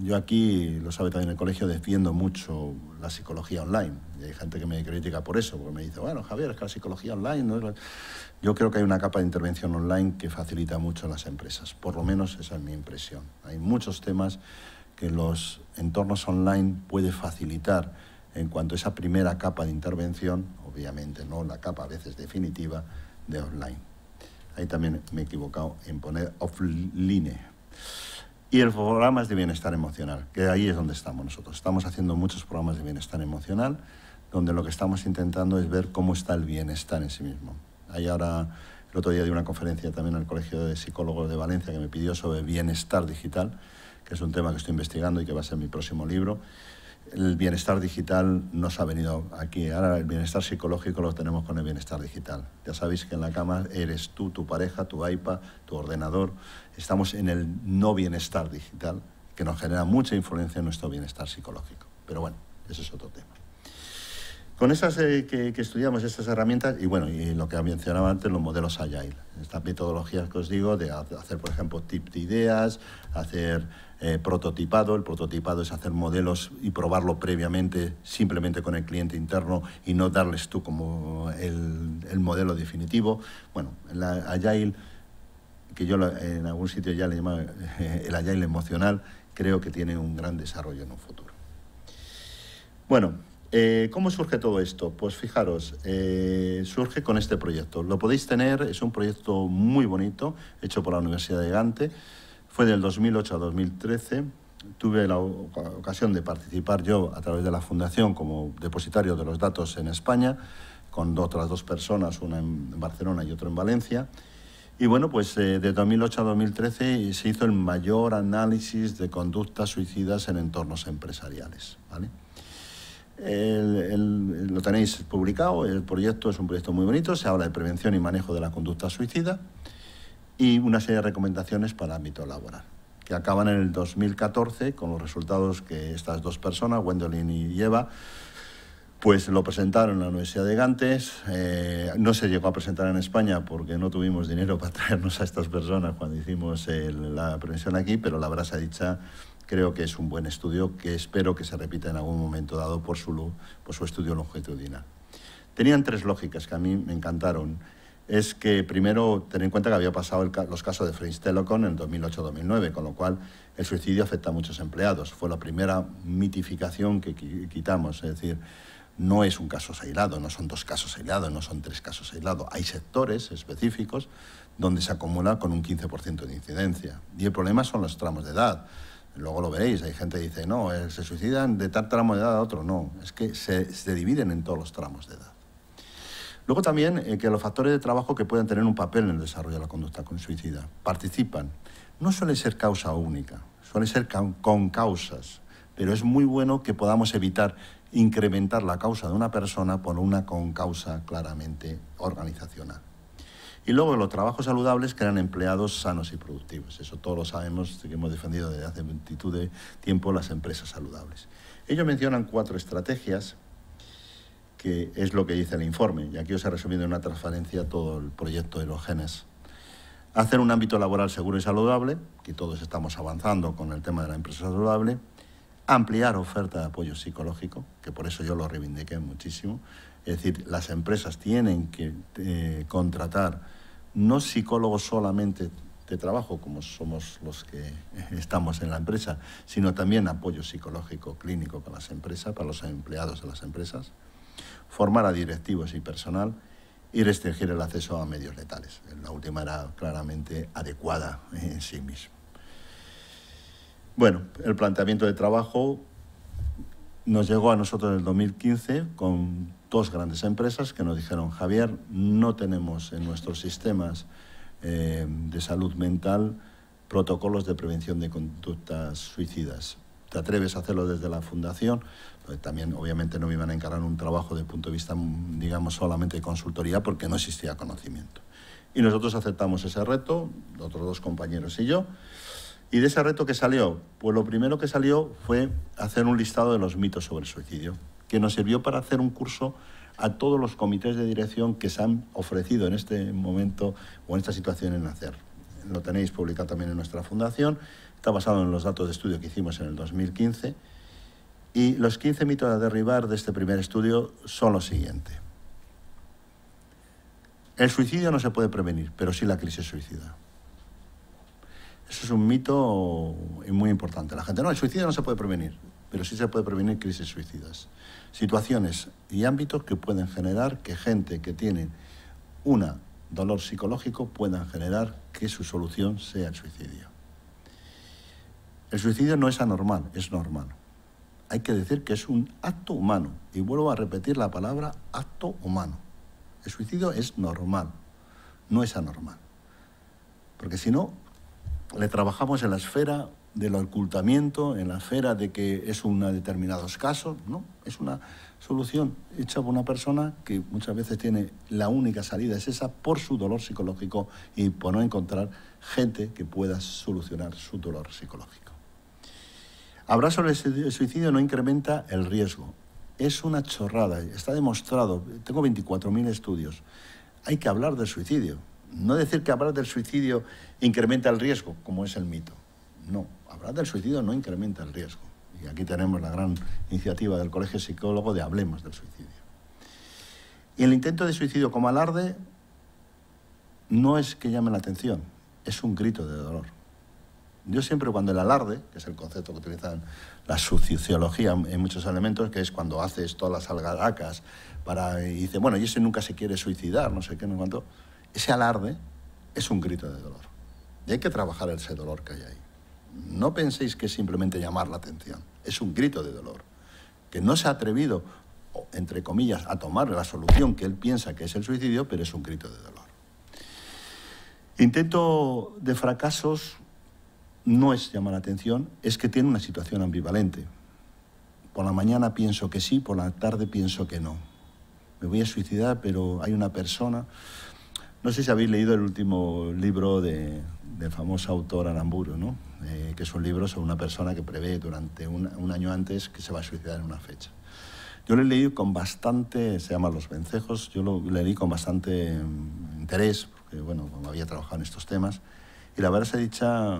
Yo aquí, lo sabe también el colegio, defiendo mucho la psicología online. Y hay gente que me critica por eso, porque me dice, bueno, Javier, es que la psicología online no es... Yo creo que hay una capa de intervención online que facilita mucho a las empresas. Por lo menos esa es mi impresión. Hay muchos temas que los entornos online pueden facilitar en cuanto a esa primera capa de intervención, obviamente no la capa a veces definitiva de online. Ahí también me he equivocado en poner offline. Y el programas de bienestar emocional, que ahí es donde estamos nosotros. Estamos haciendo muchos programas de bienestar emocional, donde lo que estamos intentando es ver cómo está el bienestar en sí mismo. Ahí ahora, el otro día di una conferencia también al Colegio de Psicólogos de Valencia que me pidió sobre bienestar digital, que es un tema que estoy investigando y que va a ser mi próximo libro. El bienestar digital nos ha venido aquí. Ahora el bienestar psicológico lo tenemos con el bienestar digital. Ya sabéis que en la cama eres tú, tu pareja, tu iPad, tu ordenador. Estamos en el no bienestar digital, que nos genera mucha influencia en nuestro bienestar psicológico. Pero bueno, ese es otro tema. Con esas que estudiamos, estas herramientas, y bueno, y lo que mencionaba antes, los modelos Agile. Estas metodologías que os digo, de hacer, por ejemplo, tip de ideas, hacer prototipado. El prototipado es hacer modelos y probarlo previamente, simplemente con el cliente interno, y no darles tú como el modelo definitivo. Bueno, la Agile, que yo en algún sitio ya le llamaba el Agile emocional, creo que tiene un gran desarrollo en un futuro. Bueno, ¿cómo surge todo esto? Pues fijaros, surge con este proyecto. Lo podéis tener, es un proyecto muy bonito, hecho por la Universidad de Gante. Fue del 2008 a 2013. Tuve la ocasión de participar yo a través de la Fundación como depositario de los datos en España, con otras dos personas, una en Barcelona y otra en Valencia. Y bueno, pues de 2008 a 2013 se hizo el mayor análisis de conductas suicidas en entornos empresariales, ¿vale? Lo tenéis publicado, el proyecto es un proyecto muy bonito, se habla de prevención y manejo de la conducta suicida y una serie de recomendaciones para el ámbito laboral, que acaban en el 2014 con los resultados que estas dos personas, Gwendolyn y Eva, pues lo presentaron en la Universidad de Gante. No se llegó a presentar en España porque no tuvimos dinero para traernos a estas personas cuando hicimos la prevención aquí, pero la verdad se ha dicho, creo que es un buen estudio que espero que se repita en algún momento dado por su estudio longitudinal. Tenían tres lógicas que a mí me encantaron. Es que primero, tener en cuenta que había pasado los casos de French Telecom en 2008-2009, con lo cual el suicidio afecta a muchos empleados. Fue la primera mitificación que quitamos, es decir, no es un caso aislado, no son dos casos aislados, no son tres casos aislados. Hay sectores específicos donde se acumula con un 15% de incidencia. Y el problema son los tramos de edad. Luego lo veréis, hay gente que dice, no, se suicidan de tal tramo de edad a otro. No, es que se dividen en todos los tramos de edad. Luego también que los factores de trabajo que pueden tener un papel en el desarrollo de la conducta suicida participan. No suele ser causa única, suele ser con causas, pero es muy bueno que podamos evitar incrementar la causa de una persona por una con causa claramente organizacional. Y luego los trabajos saludables crean empleados sanos y productivos. Eso todos lo sabemos, que hemos defendido desde hace multitud de tiempo las empresas saludables. Ellos mencionan 4 estrategias, que es lo que dice el informe, y aquí os he resumido en una transparencia todo el proyecto de los genes. Hacer un ámbito laboral seguro y saludable, que todos estamos avanzando con el tema de la empresa saludable. Ampliar oferta de apoyo psicológico, que por eso yo lo reivindiqué muchísimo. Es decir, las empresas tienen que contratar no psicólogos solamente de trabajo, como somos los que estamos en la empresa, sino también apoyo psicológico clínico para las empresas, para los empleados de las empresas. Formar a directivos y personal y restringir el acceso a medios letales. La última era claramente adecuada en sí misma. Bueno, el planteamiento de trabajo nos llegó a nosotros en el 2015 con 2 grandes empresas que nos dijeron, Javier, no tenemos en nuestros sistemas de salud mental protocolos de prevención de conductas suicidas. ¿Te atreves a hacerlo desde la fundación? Pues también, obviamente, no me iban a encargar un trabajo desde el punto de vista, digamos, solamente de consultoría, porque no existía conocimiento. Y nosotros aceptamos ese reto, otros 2 compañeros y yo. ¿Y de ese reto qué salió? Pues lo primero que salió fue hacer un listado de los mitos sobre el suicidio, que nos sirvió para hacer un curso a todos los comités de dirección que se han ofrecido en este momento o en esta situación en hacer. lo tenéis publicado también en nuestra fundación. Está basado en los datos de estudio que hicimos en el 2015. Y los 15 mitos a derribar de este primer estudio son los siguientes. El suicidio no se puede prevenir, pero sí la crisis suicida. Eso es un mito muy importante. La gente, no, el suicidio no se puede prevenir, pero sí se puede prevenir crisis suicidas. Situaciones y ámbitos que pueden generar que gente que tiene un dolor psicológico puedan generar que su solución sea el suicidio. El suicidio no es anormal, es normal. Hay que decir que es un acto humano. Y vuelvo a repetir la palabra acto humano. El suicidio es normal, no es anormal. Porque si no, le trabajamos en la esfera del ocultamiento, en la esfera de que es un determinados casos, ¿no? Es una solución hecha por una persona que muchas veces tiene la única salida es esa por su dolor psicológico y por no encontrar gente que pueda solucionar su dolor psicológico. Hablar sobre el suicidio no incrementa el riesgo. Es una chorrada, está demostrado. Tengo 24.000 estudios. Hay que hablar del suicidio. No decir que hablar del suicidio incrementa el riesgo, como es el mito. No, hablar del suicidio no incrementa el riesgo. Y aquí tenemos la gran iniciativa del Colegio de Psicólogos de Hablemos del Suicidio. Y el intento de suicidio como alarde no es que llame la atención, es un grito de dolor. Yo siempre cuando el alarde, que es el concepto que utilizan la sociología en muchos elementos, que es cuando haces todas las algaracas y dice, bueno, y ese nunca se quiere suicidar, no sé qué, no cuánto. Ese alarde es un grito de dolor. Y hay que trabajar ese dolor que hay ahí. No penséis que es simplemente llamar la atención. Es un grito de dolor. Que no se ha atrevido, entre comillas, a tomar la solución que él piensa que es el suicidio, pero es un grito de dolor. Intento de fracasos no es llamar la atención, es que tiene una situación ambivalente. Por la mañana pienso que sí, por la tarde pienso que no. Me voy a suicidar, pero hay una persona... No sé si habéis leído el último libro del famoso autor Aramburu, ¿no? Que es un libro sobre una persona que prevé durante un año antes que se va a suicidar en una fecha. Yo lo he leído con bastante, se llama Los Vencejos, yo lo leí con bastante interés, porque bueno, como había trabajado en estos temas, y la verdad se dicha,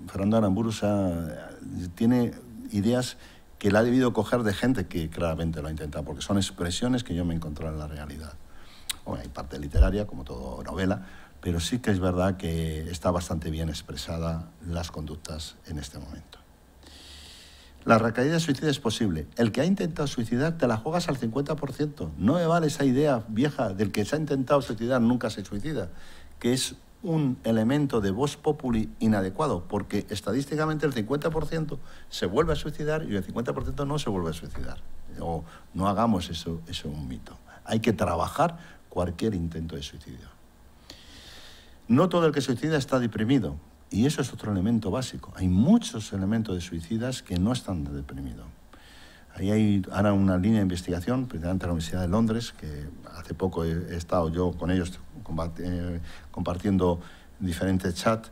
Fernando Aramburu tiene ideas que él ha debido coger de gente que claramente lo ha intentado, porque son expresiones que yo me he encontrado en la realidad. Bueno, hay parte literaria, como toda novela, pero sí que es verdad que está bastante bien expresada las conductas en este momento. La recaída suicida es posible. El que ha intentado suicidar te la juegas al 50%. No me vale esa idea vieja del que se ha intentado suicidar nunca se suicida, que es un elemento de vox populi inadecuado, porque estadísticamente el 50% se vuelve a suicidar y el 50% no se vuelve a suicidar. O no hagamos eso un mito. Hay que trabajar cualquier intento de suicidio. No todo el que suicida está deprimido, y eso es otro elemento básico. Hay muchos elementos de suicidas que no están deprimidos. Ahí hay ahora una línea de investigación, precisamente a la Universidad de Londres, que hace poco he estado yo con ellos compartiendo diferentes chats,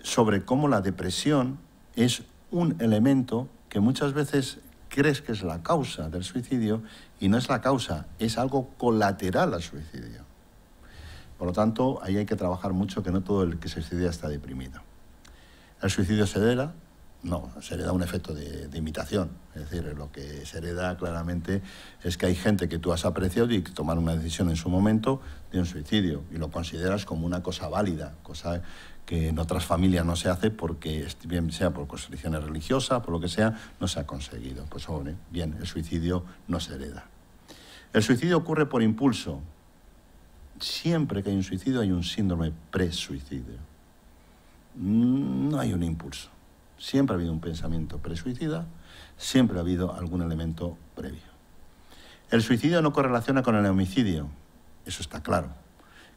sobre cómo la depresión es un elemento que muchas veces crees que es la causa del suicidio y no es la causa, es algo colateral al suicidio. Por lo tanto, ahí hay que trabajar mucho, que no todo el que se suicida está deprimido. ¿El suicidio se hereda? No, se hereda un efecto de imitación. Es decir, lo que se hereda claramente es que hay gente que tú has apreciado y que tomaron una decisión en su momento de un suicidio y lo consideras como una cosa válida, cosa que en otras familias no se hace porque, bien sea por constricciones religiosas, por lo que sea, no se ha conseguido. Pues hombre, bien, el suicidio no se hereda. El suicidio ocurre por impulso. Siempre que hay un suicidio hay un síndrome pre-suicidio. No hay un impulso. Siempre ha habido un pensamiento pre-suicida, siempre ha habido algún elemento previo. El suicidio no correlaciona con el homicidio, eso está claro.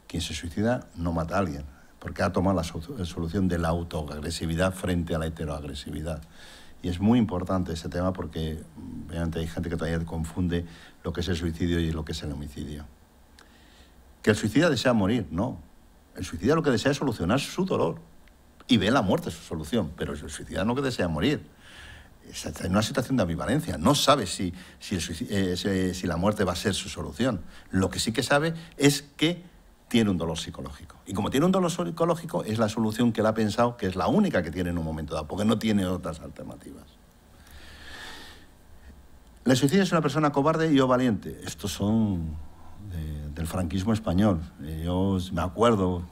Quien se suicida no mata a alguien, porque ha tomado la solución de la autoagresividad frente a la heteroagresividad. Y es muy importante ese tema porque obviamente hay gente que todavía confunde lo que es el suicidio y lo que es el homicidio. Que el suicida desea morir, no. El suicida lo que desea es solucionar su dolor y ve la muerte su solución, pero el suicida no que desea morir. Está en una situación de ambivalencia, no sabe si la muerte va a ser su solución. Lo que sí que sabe es que tiene un dolor psicológico. Y como tiene un dolor psicológico, es la solución que él ha pensado que es la única que tiene en un momento dado, porque no tiene otras alternativas. ¿El suicidio es una persona cobarde y o valiente? Estos son del franquismo español. Yo me acuerdo,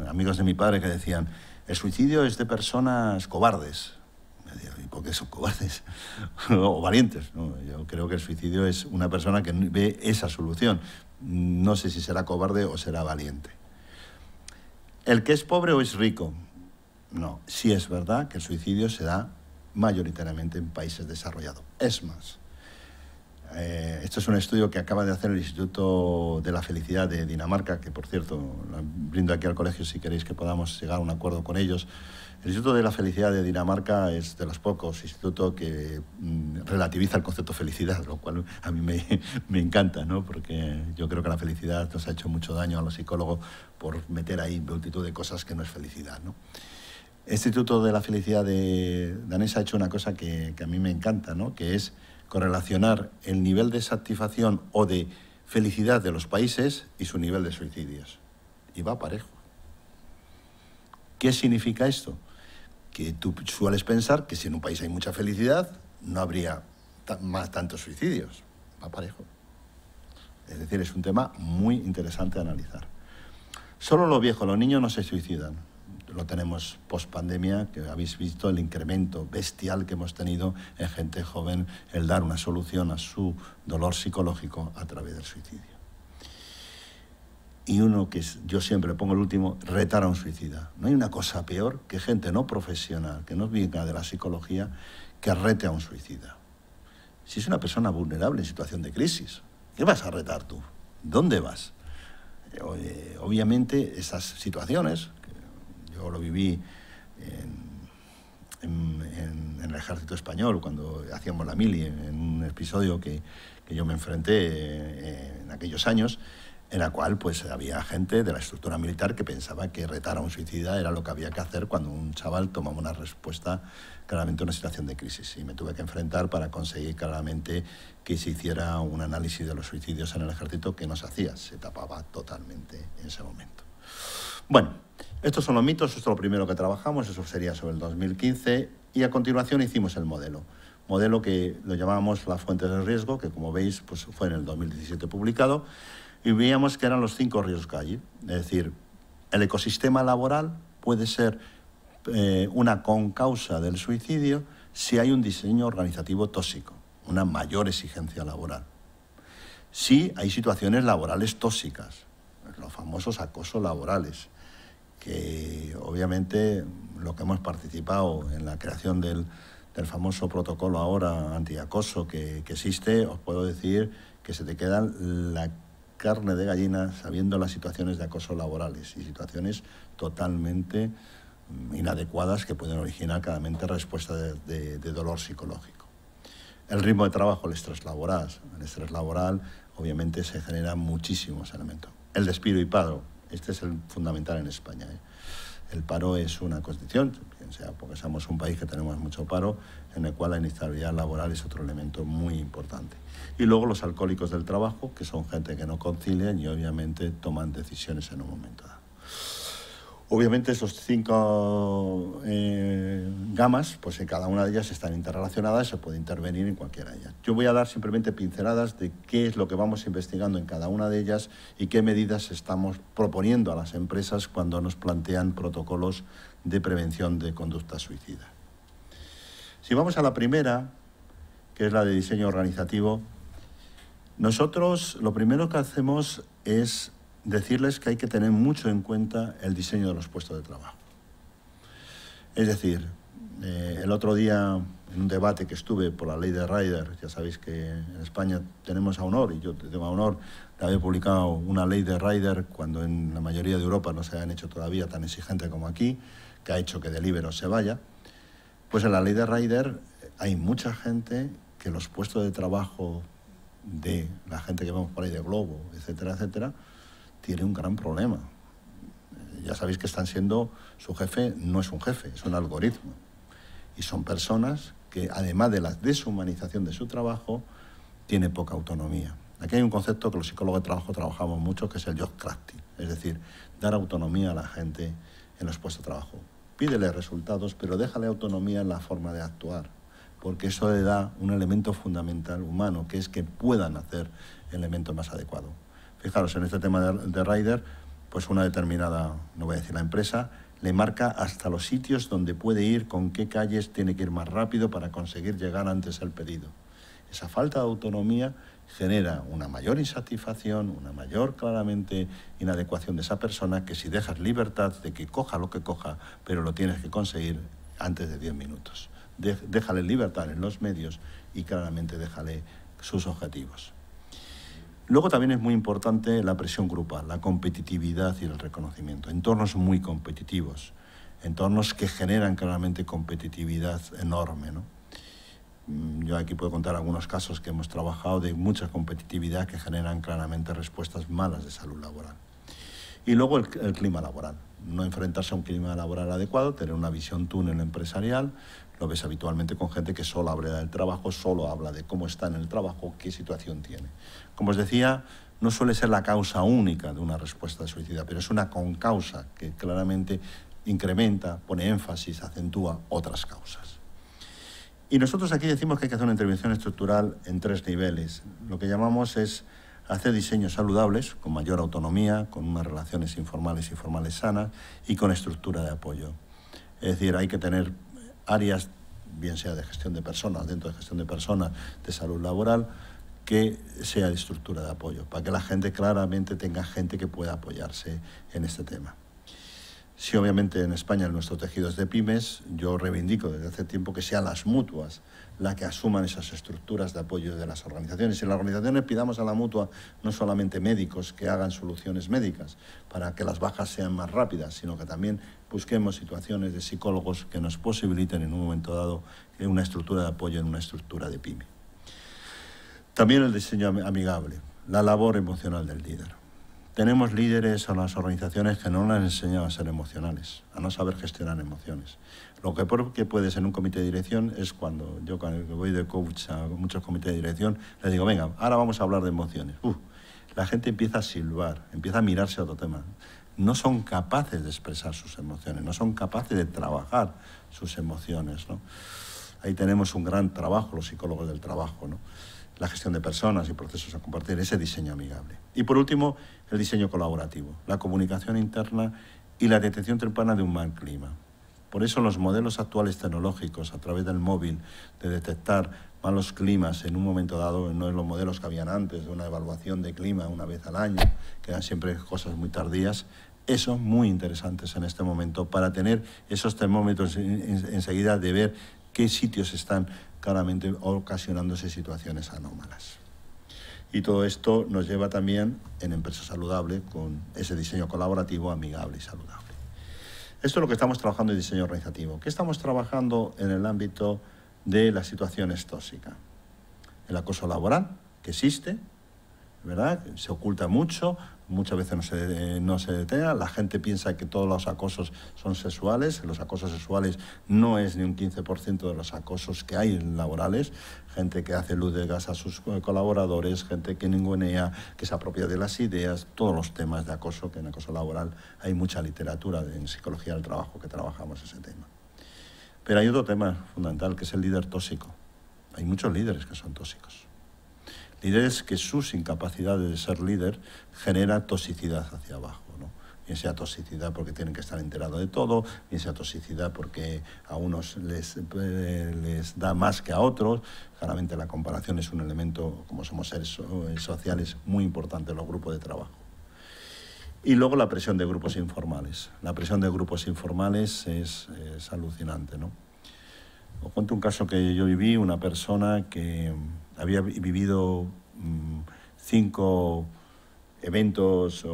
amigos de mi padre que decían, el suicidio es de personas cobardes. Me digo, ¿y por qué son cobardes? O valientes, ¿no? Yo creo que el suicidio es una persona que ve esa solución. No sé si será cobarde o será valiente. ¿El que es pobre o es rico? No, sí es verdad que el suicidio se da mayoritariamente en países desarrollados. Es más, esto es un estudio que acaba de hacer el Instituto de la Felicidad de Dinamarca, que por cierto, brindo aquí al colegio si queréis que podamos llegar a un acuerdo con ellos. El Instituto de la Felicidad de Dinamarca es de los pocos institutos que relativiza el concepto de felicidad, lo cual a mí me encanta, ¿no? Porque yo creo que la felicidad nos ha hecho mucho daño a los psicólogos por meter ahí multitud de cosas que no es felicidad, ¿no? El Instituto de la Felicidad de danés ha hecho una cosa que a mí me encanta, ¿no? Que es correlacionar el nivel de satisfacción o de felicidad de los países y su nivel de suicidios. Y va parejo. ¿Qué significa esto? Que tú sueles pensar que si en un país hay mucha felicidad, no habría tantos suicidios. Va parejo. Es decir, es un tema muy interesante de analizar. Solo los viejos, los niños no se suicidan. Lo tenemos post-pandemia, que habéis visto el incremento bestial que hemos tenido en gente joven, el dar una solución a su dolor psicológico a través del suicidio. Y uno que yo siempre pongo el último, retar a un suicida. No hay una cosa peor que gente no profesional, que no venga de la psicología, que rete a un suicida. Si es una persona vulnerable en situación de crisis, ¿qué vas a retar tú? ¿Dónde vas? Obviamente esas situaciones, yo lo viví en el ejército español, cuando hacíamos la mili, en un episodio que yo me enfrenté en aquellos años, en la cual pues había gente de la estructura militar que pensaba que retar a un suicida era lo que había que hacer cuando un chaval tomaba una respuesta claramente a una situación de crisis. Y me tuve que enfrentar para conseguir claramente que se hiciera un análisis de los suicidios en el ejército, que no se hacía, se tapaba totalmente en ese momento. Bueno, estos son los mitos, esto es lo primero que trabajamos, eso sería sobre el 2015, y a continuación hicimos el modelo que lo llamábamos las fuentes de riesgo, que como veis pues fue en el 2017 publicado, y veíamos que eran los 5 riesgos que hay. Es decir, el ecosistema laboral puede ser una concausa del suicidio si hay un diseño organizativo tóxico, una mayor exigencia laboral. Si hay situaciones laborales tóxicas, los famosos acosos laborales, que obviamente lo que hemos participado en la creación del famoso protocolo ahora antiacoso que existe, os puedo decir que se te queda la carne de gallina sabiendo las situaciones de acoso laborales y situaciones totalmente inadecuadas que pueden originar claramente respuesta de dolor psicológico. El ritmo de trabajo, el estrés laboral. El estrés laboral obviamente se generan muchísimos elementos. El despido y paro, este es el fundamental en España, ¿eh? El paro es una condición, bien sea porque somos un país que tenemos mucho paro, en el cual la inestabilidad laboral es otro elemento muy importante. Y luego los alcohólicos del trabajo, que son gente que no concilian y obviamente toman decisiones en un momento dado. Obviamente esos 5 gamas, pues en cada una de ellas están interrelacionadas y se puede intervenir en cualquiera de ellas. Yo voy a dar simplemente pinceladas de qué es lo que vamos investigando en cada una de ellas y qué medidas estamos proponiendo a las empresas cuando nos plantean protocolos de prevención de conducta suicida. Si vamos a la primera, que es la de diseño organizativo, nosotros lo primero que hacemos es decirles que hay que tener mucho en cuenta el diseño de los puestos de trabajo. Es decir, el otro día, en un debate que estuve por la ley de Rider, ya sabéis que en España tenemos a honor, y yo tengo a honor de haber publicado una ley de Rider cuando en la mayoría de Europa no se han hecho todavía tan exigente como aquí, que ha hecho que Deliveroo se vaya. Pues en la ley de Rider hay mucha gente que los puestos de trabajo de la gente que vemos por ahí de Globo, etcétera, etcétera, tiene un gran problema. Ya sabéis que están siendo, su jefe no es un jefe, es un algoritmo. Y son personas que, además de la deshumanización de su trabajo, tienen poca autonomía. Aquí hay un concepto que los psicólogos de trabajo trabajamos mucho, que es el job crafting. es decir, dar autonomía a la gente en los puestos de trabajo. Pídele resultados, pero déjale autonomía en la forma de actuar, porque eso le da un elemento fundamental humano, que es que puedan hacer el elemento más adecuado. Fijaros, en este tema de Rider, pues una determinada, no voy a decir la empresa, le marca hasta los sitios donde puede ir, con qué calles tiene que ir más rápido para conseguir llegar antes al pedido. Esa falta de autonomía genera una mayor insatisfacción, una mayor, claramente, inadecuación de esa persona, que si dejas libertad de que coja lo que coja, pero lo tienes que conseguir antes de 10 minutos. Déjale libertad en los medios y claramente déjale sus objetivos. Luego también es muy importante la presión grupal, la competitividad y el reconocimiento. Entornos muy competitivos, entornos que generan claramente competitividad enorme, ¿no? Yo aquí puedo contar algunos casos que hemos trabajado de mucha competitividad que generan claramente respuestas malas de salud laboral. Y luego el clima laboral. No enfrentarse a un clima laboral adecuado, tener una visión túnel empresarial. Lo ves habitualmente con gente que solo habla del trabajo, solo habla de cómo está en el trabajo, qué situación tiene. Como os decía, no suele ser la causa única de una respuesta de suicida, pero es una concausa que claramente incrementa, pone énfasis, acentúa otras causas. Y nosotros aquí decimos que hay que hacer una intervención estructural en 3 niveles. Lo que llamamos es hacer diseños saludables, con mayor autonomía, con unas relaciones informales y formales sanas y con estructura de apoyo. Es decir, hay que tener áreas, bien sea de gestión de personas, dentro de gestión de personas, de salud laboral, que sea de estructura de apoyo, para que la gente claramente tenga gente que pueda apoyarse en este tema. Sí, obviamente en España nuestro tejido es de pymes, yo reivindico desde hace tiempo que sean las mutuas las que asuman esas estructuras de apoyo de las organizaciones. Y en las organizaciones pidamos a la mutua no solamente médicos que hagan soluciones médicas para que las bajas sean más rápidas, sino que también busquemos situaciones de psicólogos que nos posibiliten en un momento dado una estructura de apoyo en una estructura de pyme. También el diseño amigable, la labor emocional del líder. Tenemos líderes en las organizaciones que no les han enseñado a ser emocionales, a no saber gestionar emociones. Lo que puedes en un comité de dirección es cuando yo voy de coach a muchos comités de dirección, les digo, venga, ahora vamos a hablar de emociones. La gente empieza a silbar, empieza a mirarse a otro tema. No son capaces de expresar sus emociones, no son capaces de trabajar sus emociones, ¿no? Ahí tenemos un gran trabajo, los psicólogos del trabajo, ¿no? La gestión de personas y procesos a compartir, ese diseño amigable. Y por último, el diseño colaborativo, la comunicación interna y la detección temprana de un mal clima. Por eso los modelos actuales tecnológicos, a través del móvil, de detectar malos climas en un momento dado, no es los modelos que habían antes, de una evaluación de clima una vez al año, que eran siempre cosas muy tardías, eso muy interesantes en este momento para tener esos termómetros enseguida de ver qué sitios están claramente ocasionándose situaciones anómalas. Y todo esto nos lleva también en Empresa Saludable con ese diseño colaborativo, amigable y saludable. Esto es lo que estamos trabajando en diseño organizativo. ¿Qué estamos trabajando en el ámbito de las situaciones tóxicas? El acoso laboral, que existe, ¿verdad? Se oculta mucho, muchas veces no se detecta. La gente piensa que todos los acosos son sexuales. Los acosos sexuales no es ni un 15% de los acosos que hay laborales. Gente que hace luz de gas a sus colaboradores, gente que ningunea, que se apropia de las ideas, todos los temas de acoso, que en acoso laboral hay mucha literatura en psicología del trabajo que trabajamos ese tema. Pero hay otro tema fundamental, que es el líder tóxico. Hay muchos líderes que son tóxicos. Líderes que sus incapacidades de ser líder generan toxicidad hacia abajo, ¿no? Bien sea toxicidad porque tienen que estar enterados de todo, bien sea toxicidad porque a unos les da más que a otros. Claramente la comparación es un elemento, como somos seres sociales, muy importante en los grupos de trabajo. Y luego la presión de grupos informales. La presión de grupos informales es alucinante, ¿no? Os cuento un caso que yo viví, una persona que había vivido 5 eventos,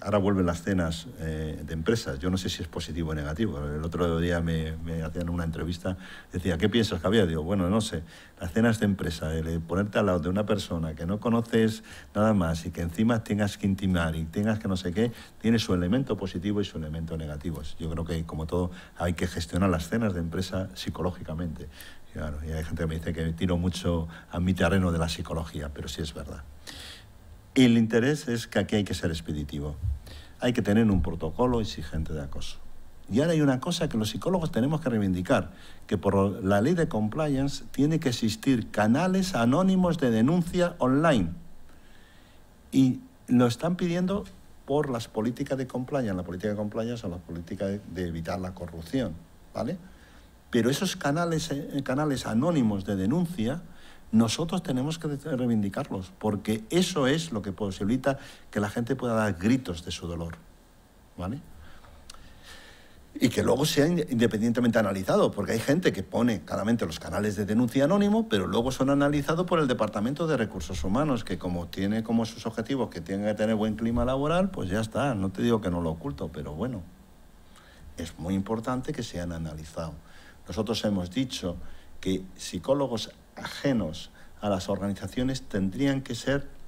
ahora vuelven las cenas de empresas. Yo no sé si es positivo o negativo. El otro día me hacían una entrevista, decía, ¿qué piensas, Javier? Digo, bueno, no sé, las cenas de empresa, ponerte al lado de una persona que no conoces nada más y que encima tengas que intimar y tengas que no sé qué, tiene su elemento positivo y su elemento negativo. Yo creo que, como todo, hay que gestionar las cenas de empresa psicológicamente. Claro, y hay gente que me dice que tiro mucho a mi terreno de la psicología, pero sí es verdad. Y el interés es que aquí hay que ser expeditivo. hay que tener un protocolo exigente de acoso. Y ahora hay una cosa que los psicólogos tenemos que reivindicar, que por la ley de compliance tiene que existir canales anónimos de denuncia online. Y lo están pidiendo por las políticas de compliance. La política de compliance son las políticas de evitar la corrupción, ¿vale? Pero esos canales anónimos de denuncia, nosotros tenemos que reivindicarlos, porque eso es lo que posibilita que la gente pueda dar gritos de su dolor, ¿vale? Y que luego sea independientemente analizado, porque hay gente que pone claramente los canales de denuncia anónimo, pero luego son analizados por el Departamento de Recursos Humanos, que como tiene como sus objetivos que tienen que tener buen clima laboral, pues ya está, no te digo que no lo oculto, pero bueno, es muy importante que sean analizados. Nosotros hemos dicho que psicólogos ajenos a las organizaciones tendrían que ser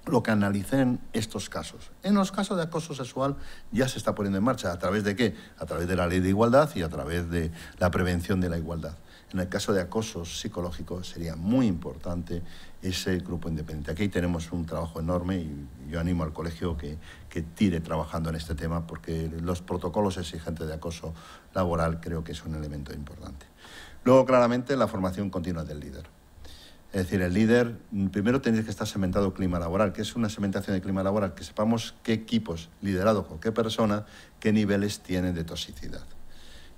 lo que analicen estos casos. En los casos de acoso sexual ya se está poniendo en marcha. ¿A través de qué? A través de la ley de igualdad y a través de la prevención de la igualdad. En el caso de acoso psicológico sería muy importante ese grupo independiente. Aquí tenemos un trabajo enorme y yo animo al colegio que tire trabajando en este tema, porque los protocolos exigentes de acoso laboral creo que es un elemento importante. Luego, claramente, la formación continua del líder. Es decir, el líder, primero tiene que estar segmentado el clima laboral, que es una segmentación de clima laboral, que sepamos qué equipos liderados por qué persona, qué niveles tienen de toxicidad.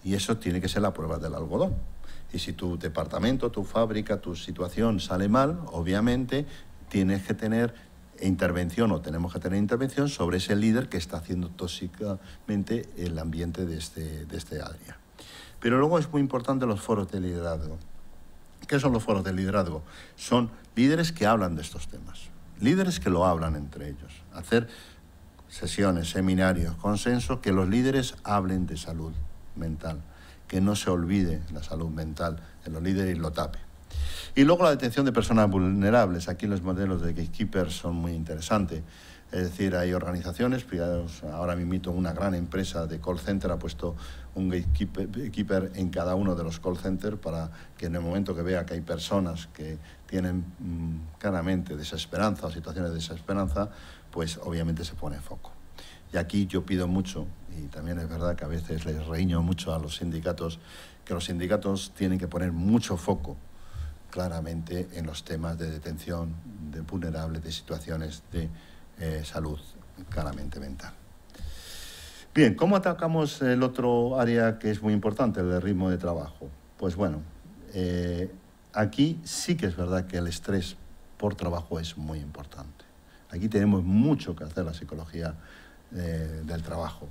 Y eso tiene que ser la prueba del algodón. Y si tu departamento, tu fábrica, tu situación sale mal, obviamente tienes que tener intervención o tenemos que tener intervención sobre ese líder que está haciendo tóxicamente el ambiente de este área. Pero luego es muy importante los foros de liderazgo. ¿Qué son los foros de liderazgo? Son líderes que hablan de estos temas, líderes que lo hablan entre ellos, hacer sesiones, seminarios, consensos, que los líderes hablen de salud mental, que no se olvide la salud mental de los líderes y lo tape. Y luego la detención de personas vulnerables. Aquí los modelos de gatekeepers son muy interesantes. Es decir, hay organizaciones, ahora mismo una gran empresa de call center ha puesto un gatekeeper en cada uno de los call centers para que en el momento que vea que hay personas que tienen claramente desesperanza o situaciones de desesperanza, pues obviamente se pone foco. Y aquí yo pido mucho, y también es verdad que a veces les reíño mucho a los sindicatos, que los sindicatos tienen que poner mucho foco claramente en los temas de detención de vulnerables, de situaciones de salud claramente mental. Bien, ¿cómo atacamos el otro área que es muy importante, el ritmo de trabajo? Pues bueno, aquí sí que es verdad que el estrés por trabajo es muy importante. Aquí tenemos mucho que hacer la psicología del trabajo.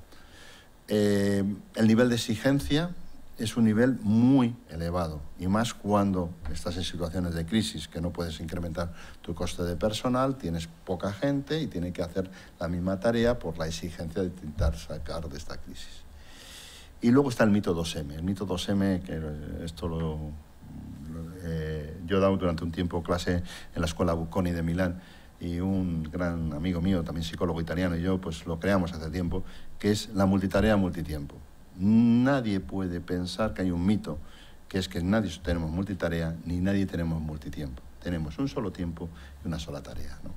El nivel de exigencia es un nivel muy elevado, y más cuando estás en situaciones de crisis, que no puedes incrementar tu coste de personal, tienes poca gente y tienes que hacer la misma tarea por la exigencia de intentar sacar de esta crisis. Y luego está el mito 2M. El mito 2M, que esto yo he dado durante un tiempo clase en la Escuela Bocconi de Milán, y un gran amigo mío, también psicólogo italiano, y yo pues lo creamos hace tiempo, que es la multitarea multitiempo. Nadie puede pensar que hay un mito, que es que nadie tenemos multitarea ni nadie tenemos multitiempo. Tenemos un solo tiempo y una sola tarea, ¿no?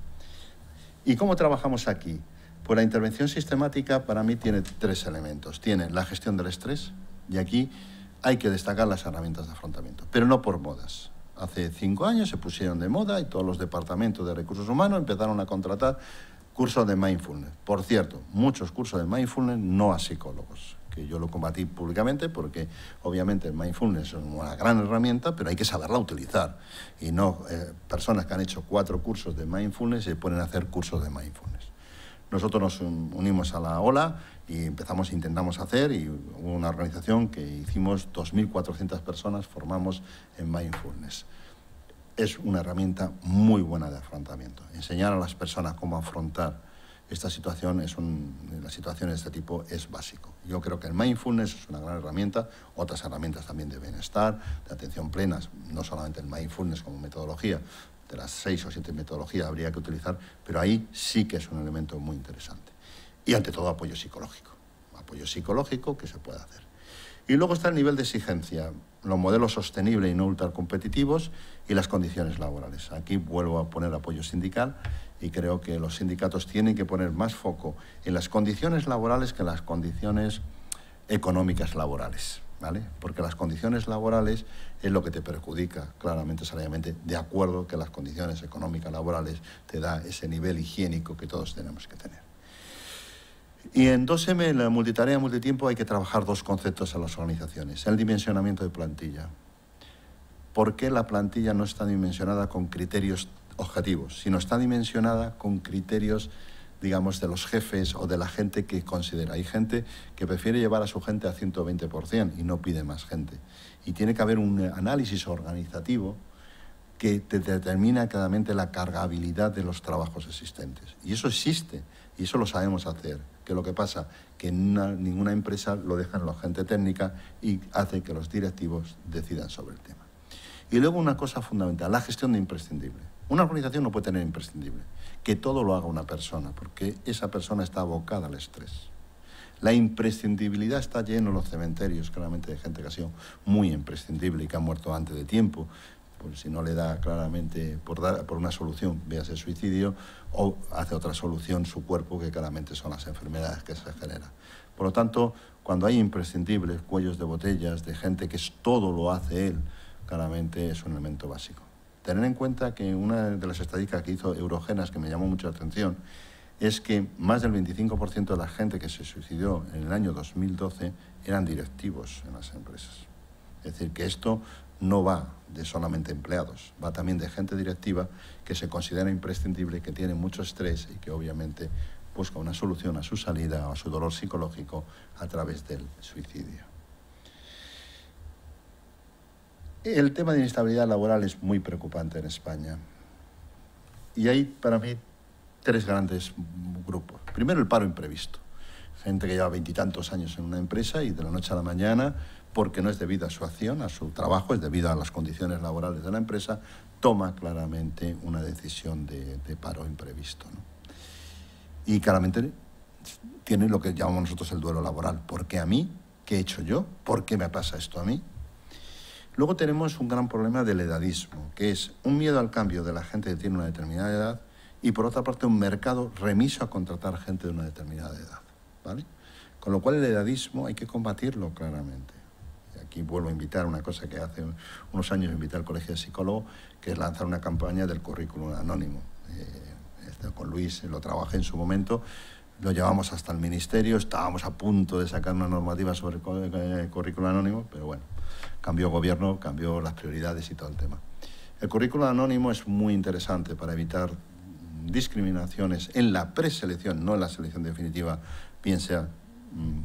¿Y cómo trabajamos aquí? Pues la intervención sistemática para mí tiene tres elementos. Tiene la gestión del estrés, y aquí hay que destacar las herramientas de afrontamiento, pero no por modas. Hace 5 años se pusieron de moda y todos los departamentos de recursos humanos empezaron a contratar cursos de mindfulness. Por cierto, muchos cursos de mindfulness no a psicólogos, que yo lo combatí públicamente porque obviamente el mindfulness es una gran herramienta, pero hay que saberla utilizar. Y no personas que han hecho 4 cursos de mindfulness se ponen a hacer cursos de mindfulness. Nosotros nos unimos a la ola y intentamos hacer, y hubo una organización que hicimos 2.400 personas, formamos en mindfulness. Es una herramienta muy buena de afrontamiento. Enseñar a las personas cómo afrontar esta situación, las situaciones de este tipo, es básico. Yo creo que el mindfulness es una gran herramienta, otras herramientas también de bienestar, de atención plena, no solamente el mindfulness como metodología, de las 6 o 7 metodologías habría que utilizar, pero ahí sí que es un elemento muy interesante. Y ante todo apoyo psicológico que se puede hacer. Y luego está el nivel de exigencia, los modelos sostenibles y no ultracompetitivos y las condiciones laborales. Aquí vuelvo a poner apoyo sindical y creo que los sindicatos tienen que poner más foco en las condiciones laborales que en las condiciones económicas laborales, ¿vale? Porque las condiciones laborales es lo que te perjudica claramente salarialmente, de acuerdo que las condiciones económicas laborales te da ese nivel higiénico que todos tenemos que tener. Y en 2M, en la multitarea, multitiempo, hay que trabajar dos conceptos en las organizaciones. El dimensionamiento de plantilla. ¿Por qué la plantilla no está dimensionada con criterios objetivos, sino está dimensionada con criterios, digamos, de los jefes o de la gente que considera? Hay gente que prefiere llevar a su gente a 120% y no pide más gente. Y tiene que haber un análisis organizativo que te determina claramente la cargabilidad de los trabajos existentes. Y eso existe, y eso lo sabemos hacer. Que lo que pasa que en ninguna empresa lo dejan la gente técnica y hace que los directivos decidan sobre el tema. Y luego una cosa fundamental, la gestión de imprescindible. Una organización no puede tener imprescindible, que todo lo haga una persona, porque esa persona está abocada al estrés. La imprescindibilidad está lleno en los cementerios, claramente, de gente que ha sido muy imprescindible y que ha muerto antes de tiempo. Pues si no le da claramente por una solución, véase suicidio, o hace otra solución su cuerpo, que claramente son las enfermedades que se generan. Por lo tanto, cuando hay imprescindibles, cuellos de botellas, de gente que todo lo hace él, claramente es un elemento básico. Tener en cuenta que una de las estadísticas que hizo Eurogenas, que me llamó mucho la atención, es que más del 25% de la gente que se suicidó en el año 2012 eran directivos en las empresas. Es decir, que esto no va de solamente empleados, va también de gente directiva que se considera imprescindible, que tiene mucho estrés y que obviamente busca una solución a su salida o a su dolor psicológico a través del suicidio. El tema de inestabilidad laboral es muy preocupante en España. Y hay, para mí, tres grandes grupos. Primero, el paro imprevisto. Gente que lleva 20 y tantos años en una empresa y de la noche a la mañana, porque no es debido a su acción, a su trabajo, es debido a las condiciones laborales de la empresa, toma claramente una decisión de paro imprevisto, ¿no? Y claramente tiene lo que llamamos nosotros el duelo laboral. ¿Por qué a mí? ¿Qué he hecho yo? ¿Por qué me pasa esto a mí? Luego tenemos un gran problema del edadismo, que es un miedo al cambio de la gente que tiene una determinada edad y, por otra parte, un mercado remiso a contratar gente de una determinada edad, ¿vale? Con lo cual el edadismo hay que combatirlo claramente. Y aquí vuelvo a invitar una cosa que hace unos años invité al Colegio de Psicólogos, que es lanzar una campaña del currículum anónimo. Con Luis lo trabajé en su momento, lo llevamos hasta el Ministerio, estábamos a punto de sacar una normativa sobre el currículum anónimo, pero bueno, cambió gobierno, cambió las prioridades y todo el tema. El currículum anónimo es muy interesante para evitar discriminaciones en la preselección, no en la selección definitiva, bien sea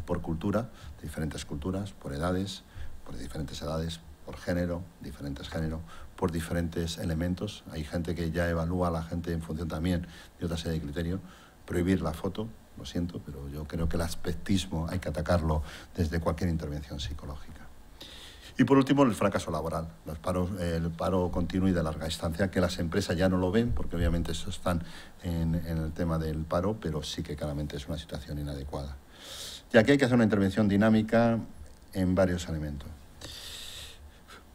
por cultura, diferentes culturas, por edades, por diferentes edades, por género, diferentes géneros, por diferentes elementos. Hay gente que ya evalúa a la gente en función también de otra serie de criterios. Prohibir la foto, lo siento, pero yo creo que el aspectismo hay que atacarlo desde cualquier intervención psicológica. Y por último, el fracaso laboral, el paro continuo y de larga estancia, que las empresas ya no lo ven, porque obviamente eso están en el tema del paro, pero sí que claramente es una situación inadecuada. Y aquí hay que hacer una intervención dinámica en varios elementos.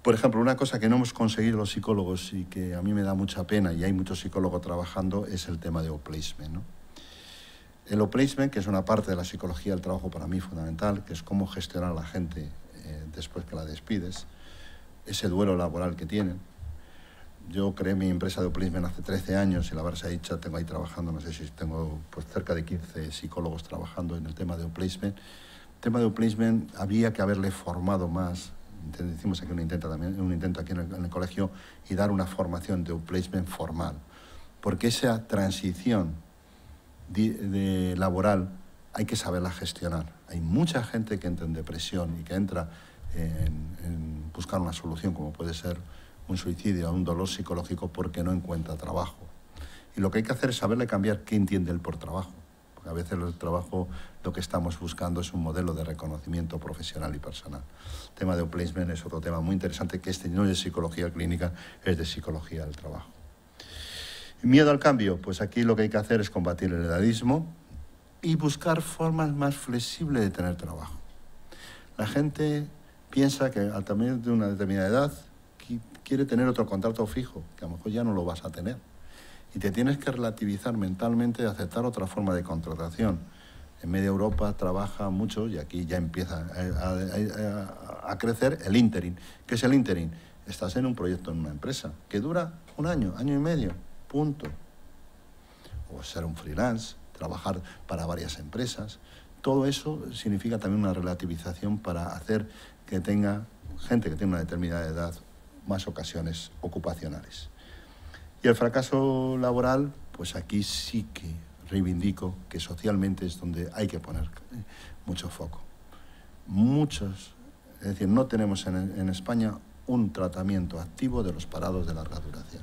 Por ejemplo, una cosa que no hemos conseguido los psicólogos y que a mí me da mucha pena, y hay muchos psicólogos trabajando, es el tema de outplacement, ¿no? El outplacement, que es una parte de la psicología del trabajo para mí fundamental, que es cómo gestionar a la gente después que la despides, ese duelo laboral que tienen. Yo creé mi empresa de outplacement hace 13 años y la verdad se ha dicho, tengo ahí trabajando, no sé si tengo pues cerca de 15 psicólogos trabajando en el tema de outplacement. El tema de outplacement había que haberle formado más. Decimos aquí un intento aquí en el colegio y dar una formación de outplacement formal, porque esa transición laboral hay que saberla gestionar. Hay mucha gente que entra en depresión y que entra en buscar una solución, como puede ser un suicidio, un dolor psicológico, porque no encuentra trabajo. Y lo que hay que hacer es saberle cambiar qué entiende él por trabajo. Porque a veces el trabajo, lo que estamos buscando es un modelo de reconocimiento profesional y personal. El tema de outplacement es otro tema muy interesante, que no es de psicología clínica, es de psicología del trabajo. Miedo al cambio, pues aquí lo que hay que hacer es combatir el edadismo y buscar formas más flexibles de tener trabajo. La gente piensa que también de una determinada edad quiere tener otro contrato fijo, que a lo mejor ya no lo vas a tener. Y te tienes que relativizar mentalmente y aceptar otra forma de contratación. En media Europa trabaja mucho, y aquí ya empieza a crecer, el interim. ¿Qué es el interim? Estás en un proyecto en una empresa que dura un año, año y medio, punto. O ser un freelance, trabajar para varias empresas. Todo eso significa también una relativización para hacer que tenga gente que tiene una determinada edad más ocasiones ocupacionales. Y el fracaso laboral, pues aquí sí que reivindico que socialmente es donde hay que poner mucho foco. Es decir, no tenemos en España un tratamiento activo de los parados de larga duración.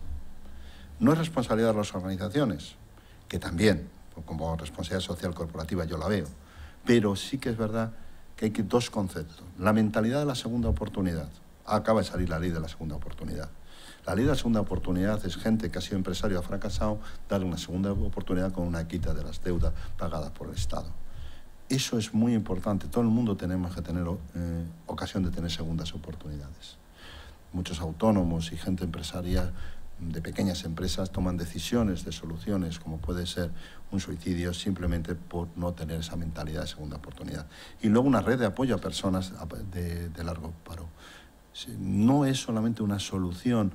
No es responsabilidad de las organizaciones, que también, como responsabilidad social corporativa yo la veo, pero sí que es verdad que hay dos conceptos. La mentalidad de la segunda oportunidad. Acaba de salir la ley de la segunda oportunidad. La ley de la segunda oportunidad es gente que ha sido empresario, ha fracasado, darle una segunda oportunidad con una quita de las deudas pagadas por el Estado. Eso es muy importante. Todo el mundo tenemos que tener ocasión de tener segundas oportunidades. Muchos autónomos y gente empresarial de pequeñas empresas toman decisiones de soluciones, como puede ser un suicidio, simplemente por no tener esa mentalidad de segunda oportunidad. Y luego una red de apoyo a personas de largo paro. No es solamente una solución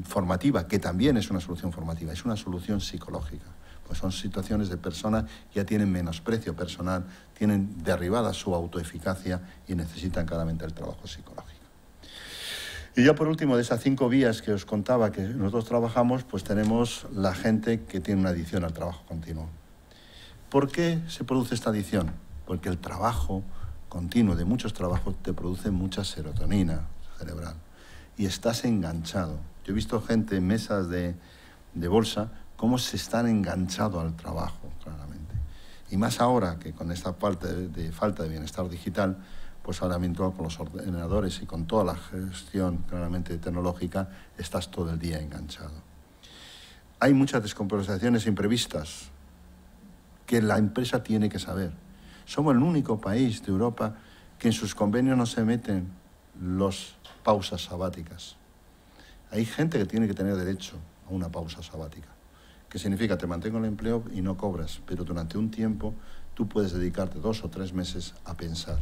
formativa, que también es una solución formativa, es una solución psicológica. Pues son situaciones de personas que ya tienen menosprecio personal, tienen derribada su autoeficacia y necesitan claramente el trabajo psicológico. Y ya por último, de esas 5 vías que os contaba que nosotros trabajamos, pues tenemos la gente que tiene una adicción al trabajo continuo. ¿Por qué se produce esta adicción? Porque el trabajo continuo de muchos trabajos te produce mucha serotonina cerebral y estás enganchado. Yo he visto gente en mesas de bolsa cómo se están enganchado al trabajo, claramente. Y más ahora que con esta falta de bienestar digital, pues ahora mismo con los ordenadores y con toda la gestión claramente tecnológica, estás todo el día enganchado. Hay muchas descompensaciones imprevistas que la empresa tiene que saber. Somos el único país de Europa que en sus convenios no se meten las pausas sabáticas. Hay gente que tiene que tener derecho a una pausa sabática, que significa te mantengo el empleo y no cobras, pero durante un tiempo tú puedes dedicarte 2 o 3 meses a pensar.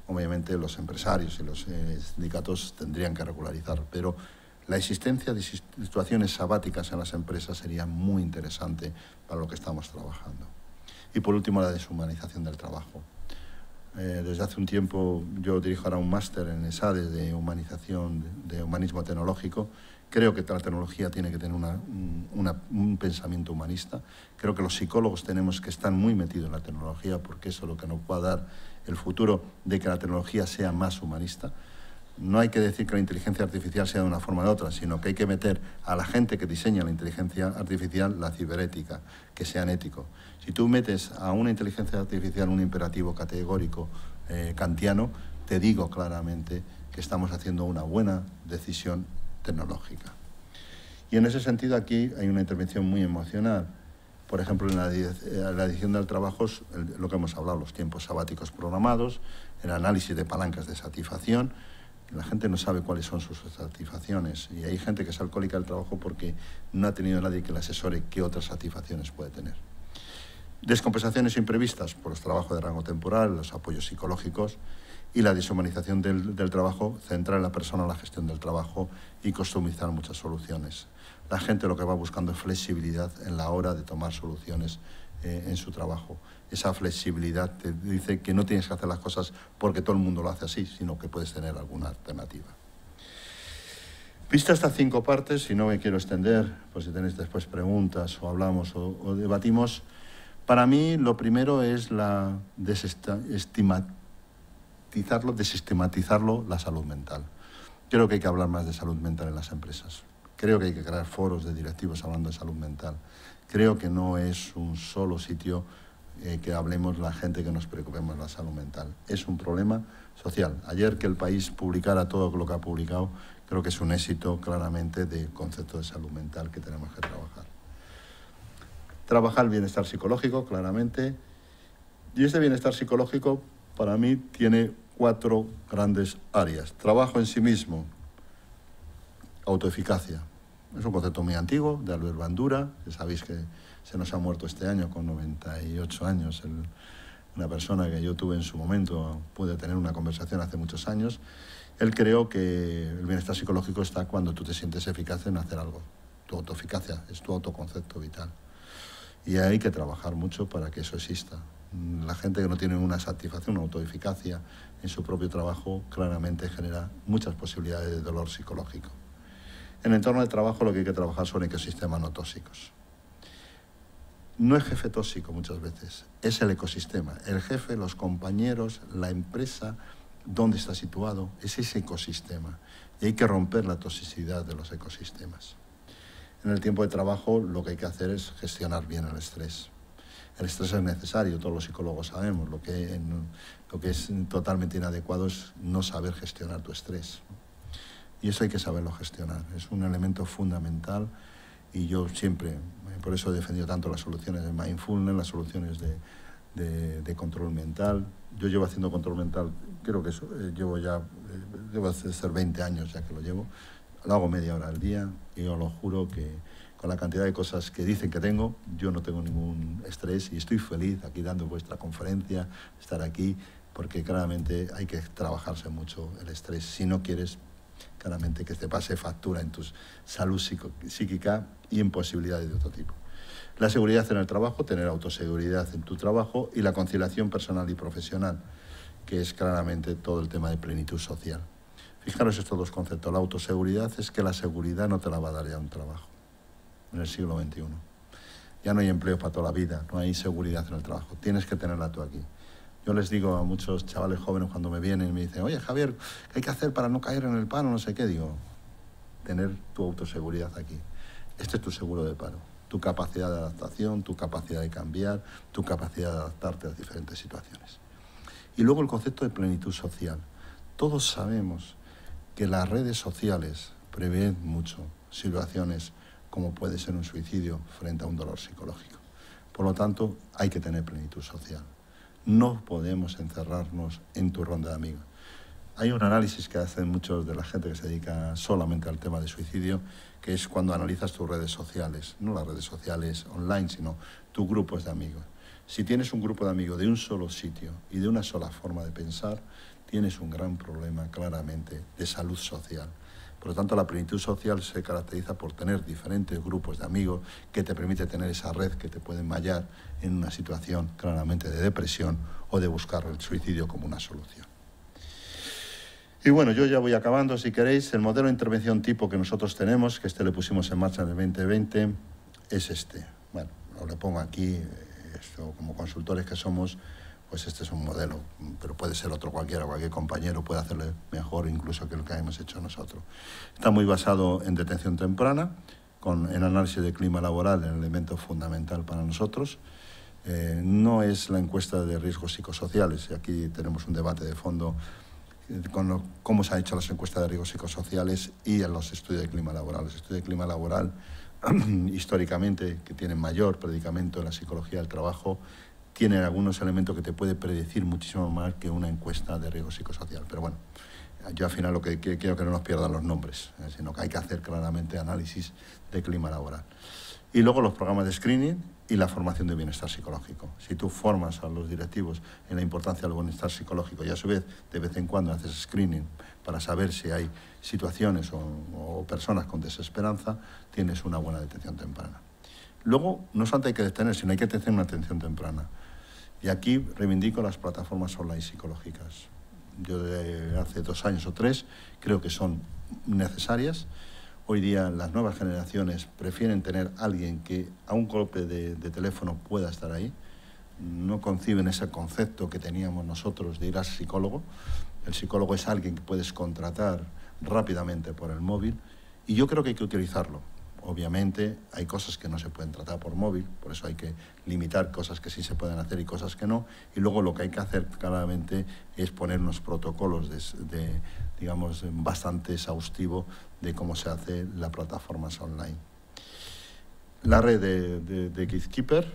Obviamente los empresarios y los sindicatos tendrían que regularizar, pero la existencia de situaciones sabáticas en las empresas sería muy interesante para lo que estamos trabajando. Y por último, la deshumanización del trabajo. Desde hace un tiempo yo dirijo ahora un máster en ESADE de humanización, de humanismo tecnológico. Creo que la tecnología tiene que tener un pensamiento humanista. Creo que los psicólogos tenemos que estar muy metidos en la tecnología porque eso es lo que nos va a dar el futuro de que la tecnología sea más humanista. No hay que decir que la inteligencia artificial sea de una forma o de otra, sino que hay que meter a la gente que diseña la inteligencia artificial la ciberética, que sean éticos. Si tú metes a una inteligencia artificial un imperativo categórico kantiano, te digo claramente que estamos haciendo una buena decisión tecnológica. Y en ese sentido aquí hay una intervención muy emocional. Por ejemplo, en la edición del trabajo, lo que hemos hablado, los tiempos sabáticos programados, el análisis de palancas de satisfacción. La gente no sabe cuáles son sus satisfacciones y hay gente que es alcohólica del trabajo porque no ha tenido nadie que le asesore qué otras satisfacciones puede tener. Descompensaciones imprevistas por los trabajos de rango temporal, los apoyos psicológicos y la deshumanización del trabajo, centrar en la persona la gestión del trabajo y customizar muchas soluciones. La gente lo que va buscando es flexibilidad en la hora de tomar soluciones en su trabajo. Esa flexibilidad te dice que no tienes que hacer las cosas porque todo el mundo lo hace así, sino que puedes tener alguna alternativa. Vistas estas 5 partes, y no me quiero extender, pues si tenéis después preguntas o hablamos o debatimos, para mí lo primero es desestigmatizarlo la salud mental. Creo que hay que hablar más de salud mental en las empresas. Creo que hay que crear foros de directivos hablando de salud mental. Creo que no es un solo sitio que hablemos la gente que nos preocupemos de la salud mental. Es un problema social. Ayer que el país publicara todo lo que ha publicado, creo que es un éxito claramente del concepto de salud mental que tenemos que trabajar. Trabajar el bienestar psicológico, claramente. Y este bienestar psicológico, para mí, tiene 4 grandes áreas. Trabajo en sí mismo, autoeficacia. Es un concepto muy antiguo, de Albert Bandura, que sabéis que se nos ha muerto este año con 98 años, una persona que yo tuve en su momento, pude tener una conversación hace muchos años. Él creó que el bienestar psicológico está cuando tú te sientes eficaz en hacer algo. Tu autoeficacia es tu autoconcepto vital. Y hay que trabajar mucho para que eso exista. La gente que no tiene una satisfacción, una autoeficacia en su propio trabajo, claramente genera muchas posibilidades de dolor psicológico. En el entorno de trabajo lo que hay que trabajar son ecosistemas no tóxicos. No es jefe tóxico muchas veces, es el ecosistema. El jefe, los compañeros, la empresa, dónde está situado, es ese ecosistema. Y hay que romper la toxicidad de los ecosistemas. En el tiempo de trabajo lo que hay que hacer es gestionar bien el estrés. El estrés es necesario, todos los psicólogos sabemos. Lo que es totalmente inadecuado es no saber gestionar tu estrés. Y eso hay que saberlo gestionar. Es un elemento fundamental y yo siempre, por eso he defendido tanto las soluciones de mindfulness, las soluciones de control mental. Yo llevo haciendo control mental, creo que debo hacer 20 años ya que lo llevo. Lo hago media hora al día y os lo juro que con la cantidad de cosas que dicen que tengo, yo no tengo ningún estrés y estoy feliz aquí dando vuestra conferencia, estar aquí, porque claramente hay que trabajarse mucho el estrés. Si no quieres claramente que te pase factura en tu salud psíquica y en posibilidades de otro tipo. La seguridad en el trabajo, tener autoseguridad en tu trabajo y la conciliación personal y profesional, que es claramente todo el tema de plenitud social. Fijaros estos dos conceptos. La autoseguridad es que la seguridad no te la va a dar ya un trabajo en el siglo XXI. Ya no hay empleo para toda la vida, no hay seguridad en el trabajo. Tienes que tenerla tú aquí. Yo les digo a muchos chavales jóvenes cuando me vienen y me dicen, oye Javier, ¿qué hay que hacer para no caer en el paro? No sé qué. Digo, tener tu autoseguridad aquí. Este es tu seguro de paro. Tu capacidad de adaptación, tu capacidad de cambiar, tu capacidad de adaptarte a diferentes situaciones. Y luego el concepto de plenitud social. Todos sabemos que las redes sociales prevén mucho situaciones como puede ser un suicidio frente a un dolor psicológico. Por lo tanto, hay que tener plenitud social. No podemos encerrarnos en tu ronda de amigos. Hay un análisis que hacen muchos de la gente que se dedica solamente al tema de suicidio, que es cuando analizas tus redes sociales, no las redes sociales online, sino tus grupos de amigos. Si tienes un grupo de amigos de un solo sitio y de una sola forma de pensar, tienes un gran problema claramente de salud social. Por lo tanto, la plenitud social se caracteriza por tener diferentes grupos de amigos que te permite tener esa red que te puede mallar en una situación claramente de depresión o de buscar el suicidio como una solución. Y bueno, yo ya voy acabando, si queréis. El modelo de intervención tipo que nosotros tenemos, que le pusimos en marcha en el 2020, es este. Bueno, os lo pongo aquí, esto como consultores que somos, pues este es un modelo, pero puede ser otro cualquier compañero puede hacerle mejor incluso que lo que hemos hecho nosotros. Está muy basado en detención temprana, en análisis de clima laboral, el elemento fundamental para nosotros. No es la encuesta de riesgos psicosociales, y aquí tenemos un debate de fondo con cómo se han hecho las encuestas de riesgos psicosociales y en los estudios de clima laboral. Los estudios de clima laboral, históricamente, que tienen mayor predicamento en la psicología del trabajo, tienen algunos elementos que te puede predecir muchísimo más que una encuesta de riesgo psicosocial. Pero bueno, yo al final lo que quiero que no nos pierdan los nombres, sino que hay que hacer claramente análisis de clima laboral. Y luego los programas de screening y la formación de bienestar psicológico. Si tú formas a los directivos en la importancia del bienestar psicológico y a su vez de vez en cuando haces screening para saber si hay situaciones o personas con desesperanza, tienes una buena detención temprana. Luego, no solamente hay que detener, sino hay que tener una atención temprana. Y aquí reivindico las plataformas online psicológicas. Yo de hace 2 años o 3 creo que son necesarias. Hoy día las nuevas generaciones prefieren tener a alguien que a un golpe de teléfono pueda estar ahí. No conciben ese concepto que teníamos nosotros de ir al psicólogo. El psicólogo es alguien que puedes contratar rápidamente por el móvil y yo creo que hay que utilizarlo. Obviamente hay cosas que no se pueden tratar por móvil, por eso hay que limitar cosas que sí se pueden hacer y cosas que no. Y luego lo que hay que hacer claramente es poner unos protocolos digamos, bastante exhaustivo de cómo se hace las plataformas online. La red de Gatekeeper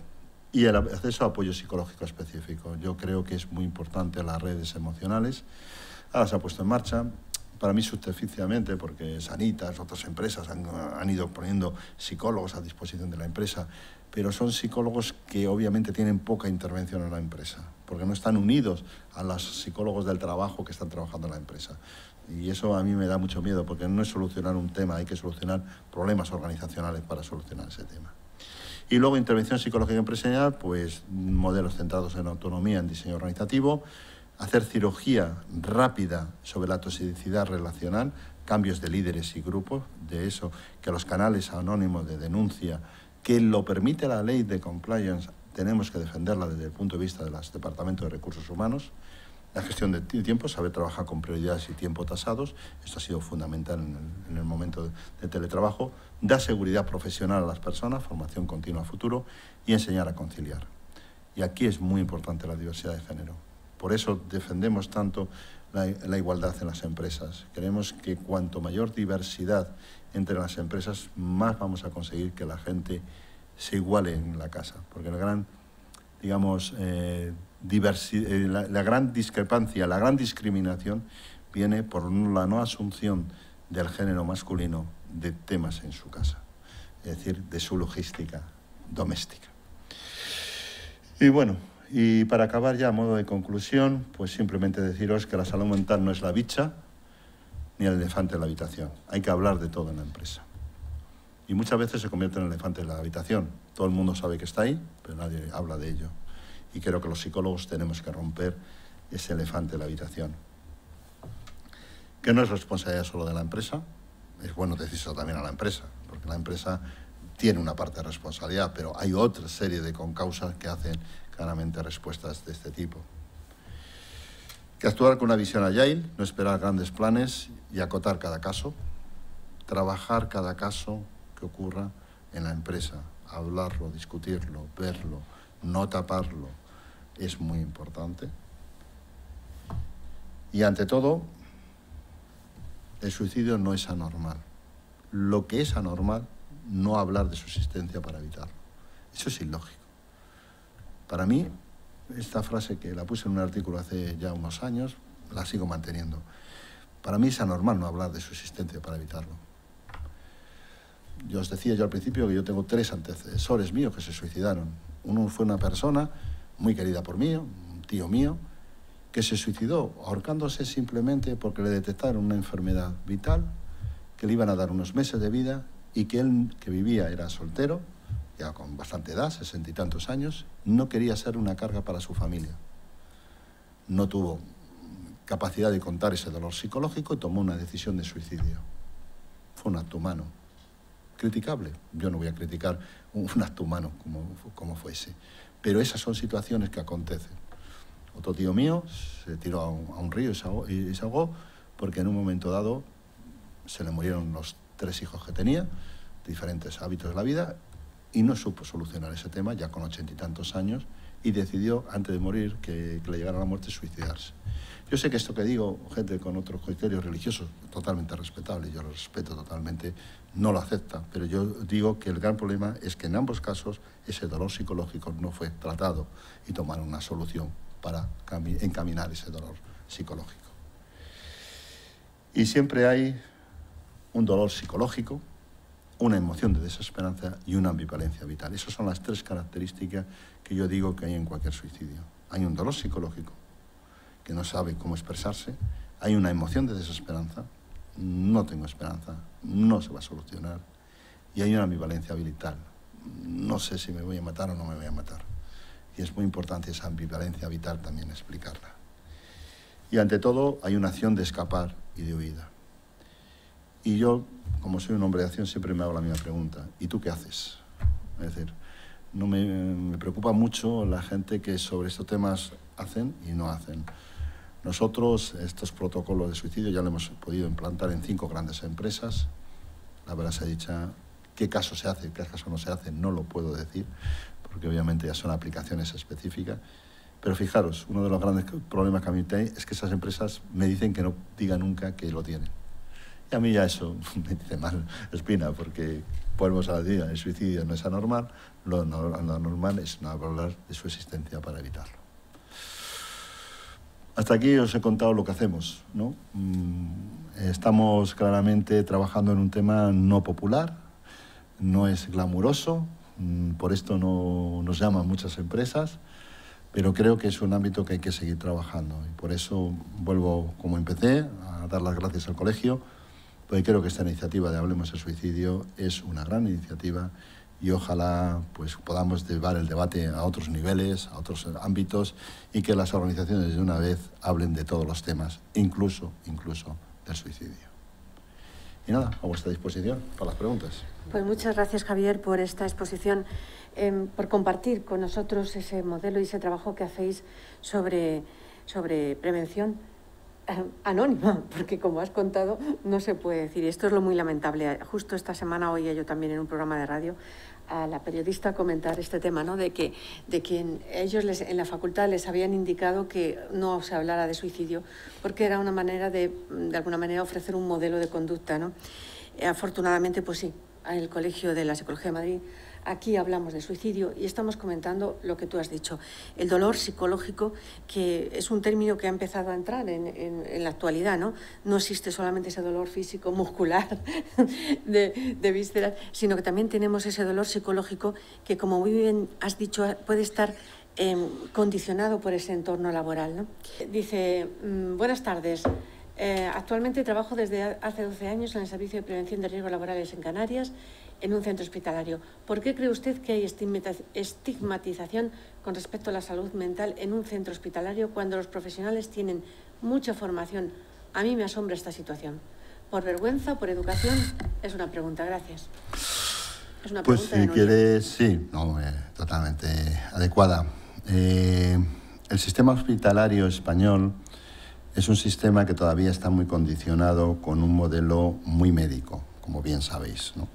Y el acceso a apoyo psicológico específico. Yo creo que es muy importante las redes emocionales. Ahora se ha puesto en marcha, para mí subterfugiamente, porque Sanitas, otras empresas han ido poniendo psicólogos a disposición de la empresa, pero son psicólogos que obviamente tienen poca intervención en la empresa, porque no están unidos a los psicólogos del trabajo que están trabajando en la empresa. Y eso a mí me da mucho miedo, porque no es solucionar un tema, hay que solucionar problemas organizacionales para solucionar ese tema. Y luego intervención psicológica empresarial, pues modelos centrados en autonomía, en diseño organizativo, hacer cirugía rápida sobre la toxicidad relacional, cambios de líderes y grupos, de eso que los canales anónimos de denuncia, que lo permite la ley de compliance, tenemos que defenderla desde el punto de vista de los departamentos de recursos humanos. La gestión de tiempo, saber trabajar con prioridades y tiempo tasados, esto ha sido fundamental en el momento de teletrabajo, da seguridad profesional a las personas, formación continua a futuro y enseñar a conciliar. Y aquí es muy importante la diversidad de género. Por eso defendemos tanto la igualdad en las empresas. Queremos que cuanto mayor diversidad entre las empresas, más vamos a conseguir que la gente se iguale en la casa, porque la gran, digamos, la gran discrepancia, la gran discriminación viene por la no asunción del género masculino de temas en su casa, es decir, de su logística doméstica. Y bueno, y para acabar ya a modo de conclusión, pues simplemente deciros que la salud mental no es la bicha ni el elefante en la habitación. Hay que hablar de todo en la empresa. Y muchas veces se convierte en el elefante en la habitación. Todo el mundo sabe que está ahí, pero nadie habla de ello. Y creo que los psicólogos tenemos que romper ese elefante en la habitación. Que no es responsabilidad solo de la empresa, es bueno decírselo también a la empresa, porque la empresa tiene una parte de responsabilidad, pero hay otra serie de concausas que hacen claramente respuestas de este tipo. Que actuar con una visión agile, no esperar grandes planes y acotar cada caso, trabajar cada caso que ocurra en la empresa, hablarlo, discutirlo, verlo, no taparlo, es muy importante. Y ante todo, el suicidio no es anormal. Lo que es anormal, no hablar de su existencia para evitarlo. Eso es ilógico. Para mí, esta frase que la puse en un artículo hace ya unos años, la sigo manteniendo. Para mí es anormal no hablar de su existencia para evitarlo. Yo os decía yo al principio que yo tengo 3 antecesores míos que se suicidaron. Uno fue una persona muy querida por mí, un tío mío, que se suicidó ahorcándose simplemente porque le detectaron una enfermedad vital, que le iban a dar unos meses de vida y que él, que vivía, era soltero, ya con bastante edad, 60 y tantos años, no quería ser una carga para su familia. No tuvo capacidad de contar ese dolor psicológico y tomó una decisión de suicidio. Fue un acto humano. Criticable. Yo no voy a criticar un acto humano como fuese. Pero esas son situaciones que acontecen. Otro tío mío se tiró a un río y se ahogó porque en un momento dado se le murieron los 3 hijos que tenía, diferentes hábitos de la vida, y no supo solucionar ese tema ya con 80 y tantos años y decidió, antes de morir, que le llegara la muerte, suicidarse. Yo sé que esto que digo, gente con otros criterios religiosos, totalmente respetable, yo lo respeto totalmente, no lo acepta, pero yo digo que el gran problema es que en ambos casos ese dolor psicológico no fue tratado y tomaron una solución para encaminar ese dolor psicológico. Y siempre hay un dolor psicológico, una emoción de desesperanza y una ambivalencia vital. Esas son las 3 características que yo digo que hay en cualquier suicidio. Hay un dolor psicológico, que no sabe cómo expresarse, hay una emoción de desesperanza, no tengo esperanza, no se va a solucionar, y hay una ambivalencia vital, no sé si me voy a matar o no me voy a matar. Y es muy importante esa ambivalencia vital también explicarla. Y ante todo hay una acción de escapar y de huida. Y yo, como soy un hombre de acción, siempre me hago la misma pregunta, ¿y tú qué haces? Es decir, no me preocupa mucho la gente que sobre estos temas hacen y no hacen. Nosotros estos protocolos de suicidio ya lo hemos podido implantar en 5 grandes empresas. La verdad se ha dicho, qué caso se hace, qué caso no se hace, no lo puedo decir, porque obviamente ya son aplicaciones específicas. Pero fijaros, uno de los grandes problemas que a mí hay es que esas empresas me dicen que no diga nunca que lo tienen. Y a mí ya eso me dice mal espina, porque volvemos a la idea, el suicidio no es anormal, lo normal es no hablar de su existencia para evitarlo. Hasta aquí os he contado lo que hacemos, ¿no? Estamos claramente trabajando en un tema no popular, no es glamuroso, por esto no nos llaman muchas empresas, pero creo que es un ámbito que hay que seguir trabajando. Y por eso vuelvo, como empecé, a dar las gracias al colegio, porque creo que esta iniciativa de Hablemos del Suicidio es una gran iniciativa y ojalá pues, podamos llevar el debate a otros niveles, a otros ámbitos, y que las organizaciones de una vez hablen de todos los temas, incluso del suicidio. Y nada, a vuestra disposición para las preguntas. Pues muchas gracias, Javier, por esta exposición, por compartir con nosotros ese modelo y ese trabajo que hacéis sobre prevención anónima, porque como has contado, no se puede decir. Y esto es lo muy lamentable. Justo esta semana oía yo también en un programa de radio a la periodista comentar este tema, ¿no? de que ellos en la facultad les habían indicado que no se hablara de suicidio, porque era una manera de alguna manera, ofrecer un modelo de conducta, ¿no? Afortunadamente, pues sí, en el Colegio de la Psicología de Madrid, aquí hablamos de suicidio y estamos comentando lo que tú has dicho, el dolor psicológico, que es un término que ha empezado a entrar en la actualidad, ¿no? No existe solamente ese dolor físico, muscular, de vísceras, sino que también tenemos ese dolor psicológico que, como muy bien has dicho, puede estar condicionado por ese entorno laboral, ¿no? Dice, buenas tardes. Actualmente trabajo desde hace 12 años en el Servicio de Prevención de Riesgos Laborales en Canarias, en un centro hospitalario. ¿Por qué cree usted que hay estigmatización con respecto a la salud mental en un centro hospitalario cuando los profesionales tienen mucha formación? A mí me asombra esta situación. ¿Por vergüenza o por educación? Es una pregunta, gracias. Es una pues pregunta si quieres, sí, no, totalmente adecuada. El sistema hospitalario español es un sistema que todavía está muy condicionado con un modelo muy médico, como bien sabéis, ¿no?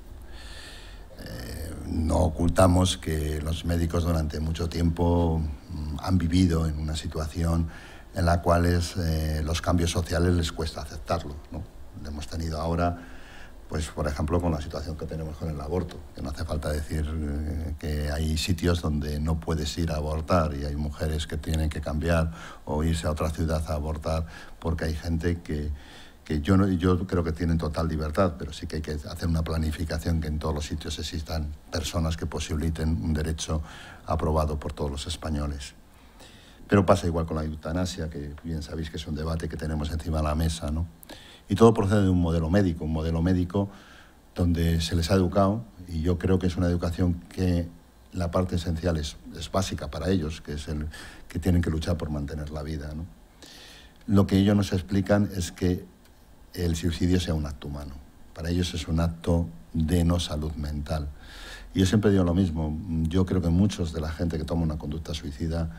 No ocultamos que los médicos durante mucho tiempo han vivido en una situación en la cual los cambios sociales les cuesta aceptarlo, ¿no? Lo hemos tenido ahora, pues por ejemplo, con la situación que tenemos con el aborto, que no hace falta decir que hay sitios donde no puedes ir a abortar y hay mujeres que tienen que cambiar o irse a otra ciudad a abortar porque hay gente que yo creo que tienen total libertad, pero sí que hay que hacer una planificación que en todos los sitios existan personas que posibiliten un derecho aprobado por todos los españoles. Pero pasa igual con la eutanasia, que bien sabéis que es un debate que tenemos encima de la mesa, ¿no? Y todo procede de un modelo médico donde se les ha educado, y yo creo que es una educación que la parte esencial es básica para ellos, que es que tienen que luchar por mantener la vida, ¿no? Lo que ellos nos explican es que el suicidio sea un acto humano. Para ellos es un acto de no salud mental. Y yo siempre digo lo mismo. Yo creo que muchos de la gente que toma una conducta suicida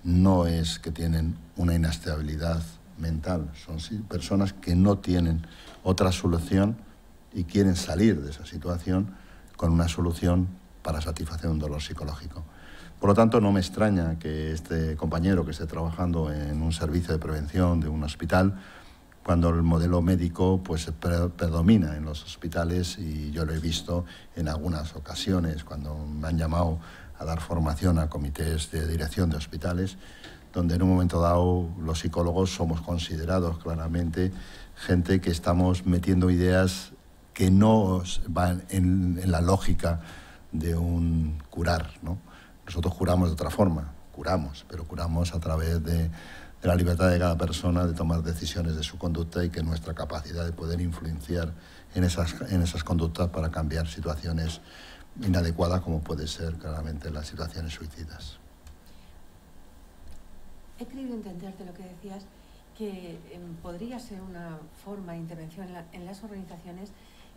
no es que tienen una inestabilidad mental. Son personas que no tienen otra solución y quieren salir de esa situación con una solución para satisfacer un dolor psicológico. Por lo tanto, no me extraña que este compañero que esté trabajando en un servicio de prevención de un hospital, cuando el modelo médico pues predomina en los hospitales, y yo lo he visto en algunas ocasiones cuando me han llamado a dar formación a comités de dirección de hospitales, donde en un momento dado los psicólogos somos considerados claramente gente que estamos metiendo ideas que no van en la lógica de un curar, ¿no? Nosotros curamos de otra forma, pero curamos a través de la libertad de cada persona de tomar decisiones de su conducta, y que nuestra capacidad de poder influenciar en esas conductas para cambiar situaciones inadecuadas, como puede ser claramente las situaciones suicidas. He querido entenderte lo que decías, que podría ser una forma de intervención en las organizaciones,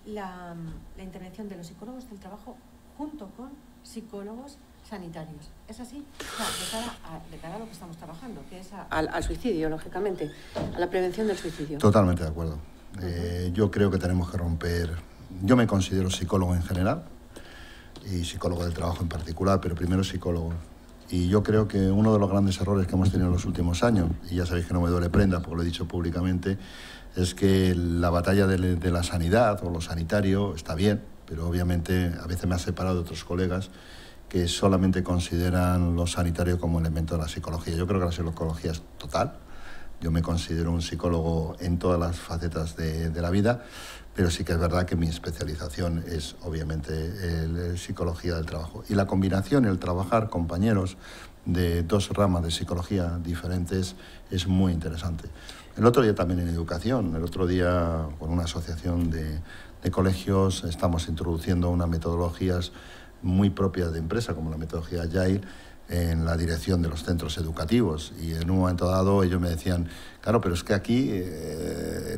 la intervención de los psicólogos del trabajo junto con psicólogos sanitarios. ¿Es así? O sea, de cara a lo que estamos trabajando, que es al suicidio, lógicamente, a la prevención del suicidio. Totalmente de acuerdo. Yo creo que tenemos que romper... Yo me considero psicólogo en general y psicólogo del trabajo en particular, pero primero psicólogo. Y yo creo que uno de los grandes errores que hemos tenido en los últimos años, y ya sabéis que no me duele prenda porque lo he dicho públicamente, es que la batalla de la sanidad o lo sanitario está bien, pero obviamente a veces me ha separado de otros colegas que solamente consideran lo sanitario como elemento de la psicología. Yo creo que la psicología es total. Yo me considero un psicólogo en todas las facetas de la vida, pero sí que es verdad que mi especialización es obviamente la psicología del trabajo. Y la combinación, el trabajar compañeros de dos ramas de psicología diferentes es muy interesante. El otro día también en educación, el otro día con una asociación de colegios estamos introduciendo unas metodologías muy propias de empresa, como la metodología Agile, en la dirección de los centros educativos. Y en un momento dado ellos me decían, claro, pero es que aquí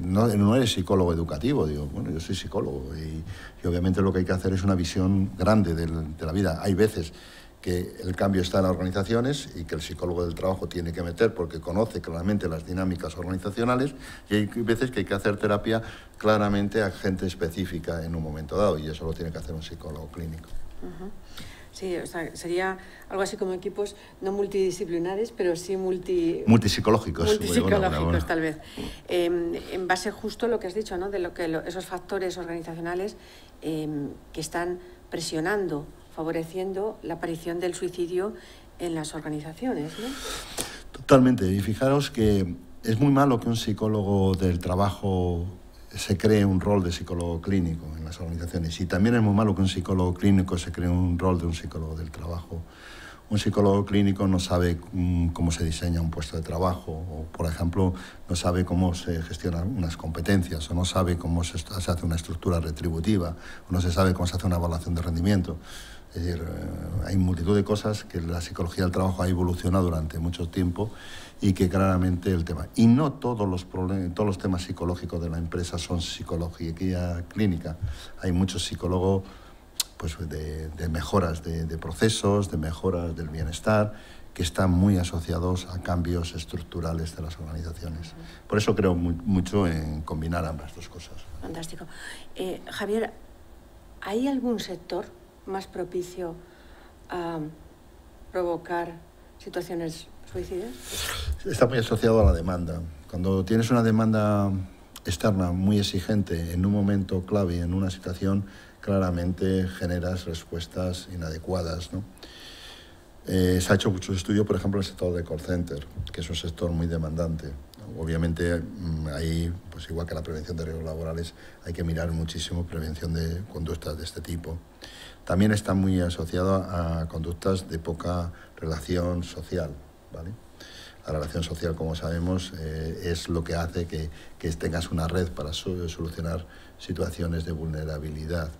no eres psicólogo educativo. Digo, bueno, yo soy psicólogo y obviamente lo que hay que hacer es una visión grande de la vida. Hay veces que el cambio está en las organizaciones y que el psicólogo del trabajo tiene que meter porque conoce claramente las dinámicas organizacionales, y hay veces que hay que hacer terapia claramente a gente específica en un momento dado, y eso lo tiene que hacer un psicólogo clínico. Uh-huh. Sí, o sea, sería algo así como equipos no multidisciplinares, pero sí multipsicológicos. Multipsicológicos, tal vez. En base justo a lo que has dicho, ¿no? De esos factores organizacionales que están presionando, favoreciendo la aparición del suicidio en las organizaciones, ¿no? Totalmente. Y fijaros que es muy malo que un psicólogo del trabajo se cree un rol de psicólogo clínico en las organizaciones, y también es muy malo que un psicólogo clínico se cree un rol de un psicólogo del trabajo. Un psicólogo clínico no sabe cómo se diseña un puesto de trabajo, o, por ejemplo, no sabe cómo se gestionan unas competencias, o no sabe cómo se hace una estructura retributiva, o no se sabe cómo se hace una evaluación de rendimiento. Es decir, hay multitud de cosas que la psicología del trabajo ha evolucionado durante mucho tiempo y que claramente el tema. Y no todos los temas psicológicos de la empresa son psicología clínica. Hay muchos psicólogos pues, de mejoras de procesos, de mejoras del bienestar, que están muy asociados a cambios estructurales de las organizaciones. Por eso creo mucho en combinar ambas dos cosas. Fantástico. Javier, ¿hay algún sector más propicio a provocar situaciones suicidas? Está muy asociado a la demanda. Cuando tienes una demanda externa muy exigente en un momento clave, en una situación, claramente generas respuestas inadecuadas, ¿no? Se ha hecho muchos estudios, por ejemplo, en el sector de call center, que es un sector muy demandante. Obviamente, ahí, pues igual que la prevención de riesgos laborales, hay que mirar muchísimo prevención de conductas de este tipo. También está muy asociado a conductas de poca relación social, ¿vale? La relación social, como sabemos, es lo que hace que tengas una red para solucionar situaciones de vulnerabilidad.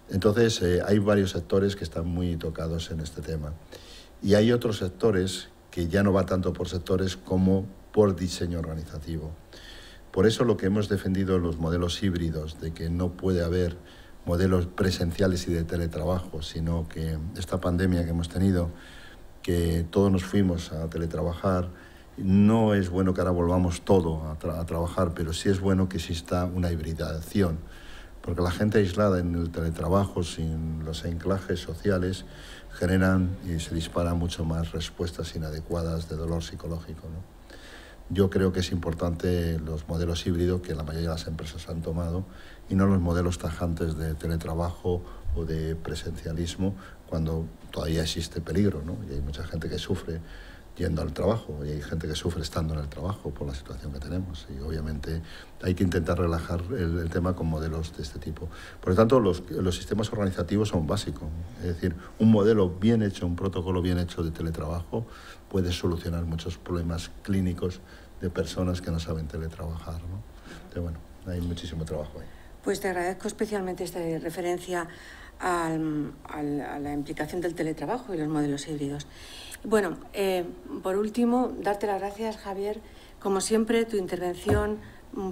Entonces, hay varios sectores que están muy tocados en este tema. Y hay otros sectores que ya no va tanto por sectores como por diseño organizativo. Por eso lo que hemos defendido en los modelos híbridos, de que no puede haber modelos presenciales y de teletrabajo, sino que esta pandemia que hemos tenido, que todos nos fuimos a teletrabajar, no es bueno que ahora volvamos todo a trabajar, pero sí es bueno que exista una hibridación, porque la gente aislada en el teletrabajo, sin los anclajes sociales, generan y se disparan mucho más respuestas inadecuadas de dolor psicológico, ¿no? Yo creo que es importante los modelos híbridos que la mayoría de las empresas han tomado, y no los modelos tajantes de teletrabajo o de presencialismo, cuando todavía existe peligro, ¿no? Y hay mucha gente que sufre yendo al trabajo, y hay gente que sufre estando en el trabajo por la situación que tenemos, y obviamente hay que intentar relajar el tema con modelos de este tipo. Por lo tanto, los sistemas organizativos son básicos, es decir, un modelo bien hecho, un protocolo bien hecho de teletrabajo puede solucionar muchos problemas clínicos de personas que no saben teletrabajar, ¿no? Entonces, bueno, hay muchísimo trabajo ahí. Pues te agradezco especialmente esta referencia a la implicación del teletrabajo y los modelos híbridos. Bueno, por último, darte las gracias, Javier. Como siempre, tu intervención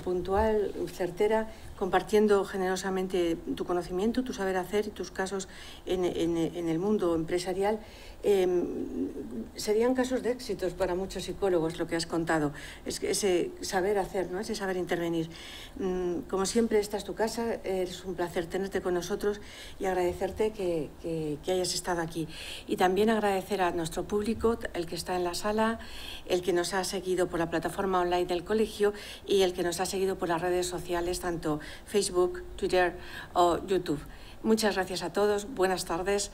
puntual, certera, compartiendo generosamente tu conocimiento, tu saber hacer y tus casos en el mundo empresarial. Serían casos de éxitos para muchos psicólogos lo que has contado, ese saber hacer, ¿no? Ese saber intervenir. Como siempre, esta es tu casa, es un placer tenerte con nosotros y agradecerte que hayas estado aquí. Y también agradecer a nuestro público, el que está en la sala, el que nos ha seguido por la plataforma online del colegio y el que nos ha seguido por las redes sociales, tanto Facebook, Twitter o YouTube. Muchas gracias a todos, buenas tardes.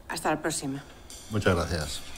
Hasta la próxima. Muchas gracias.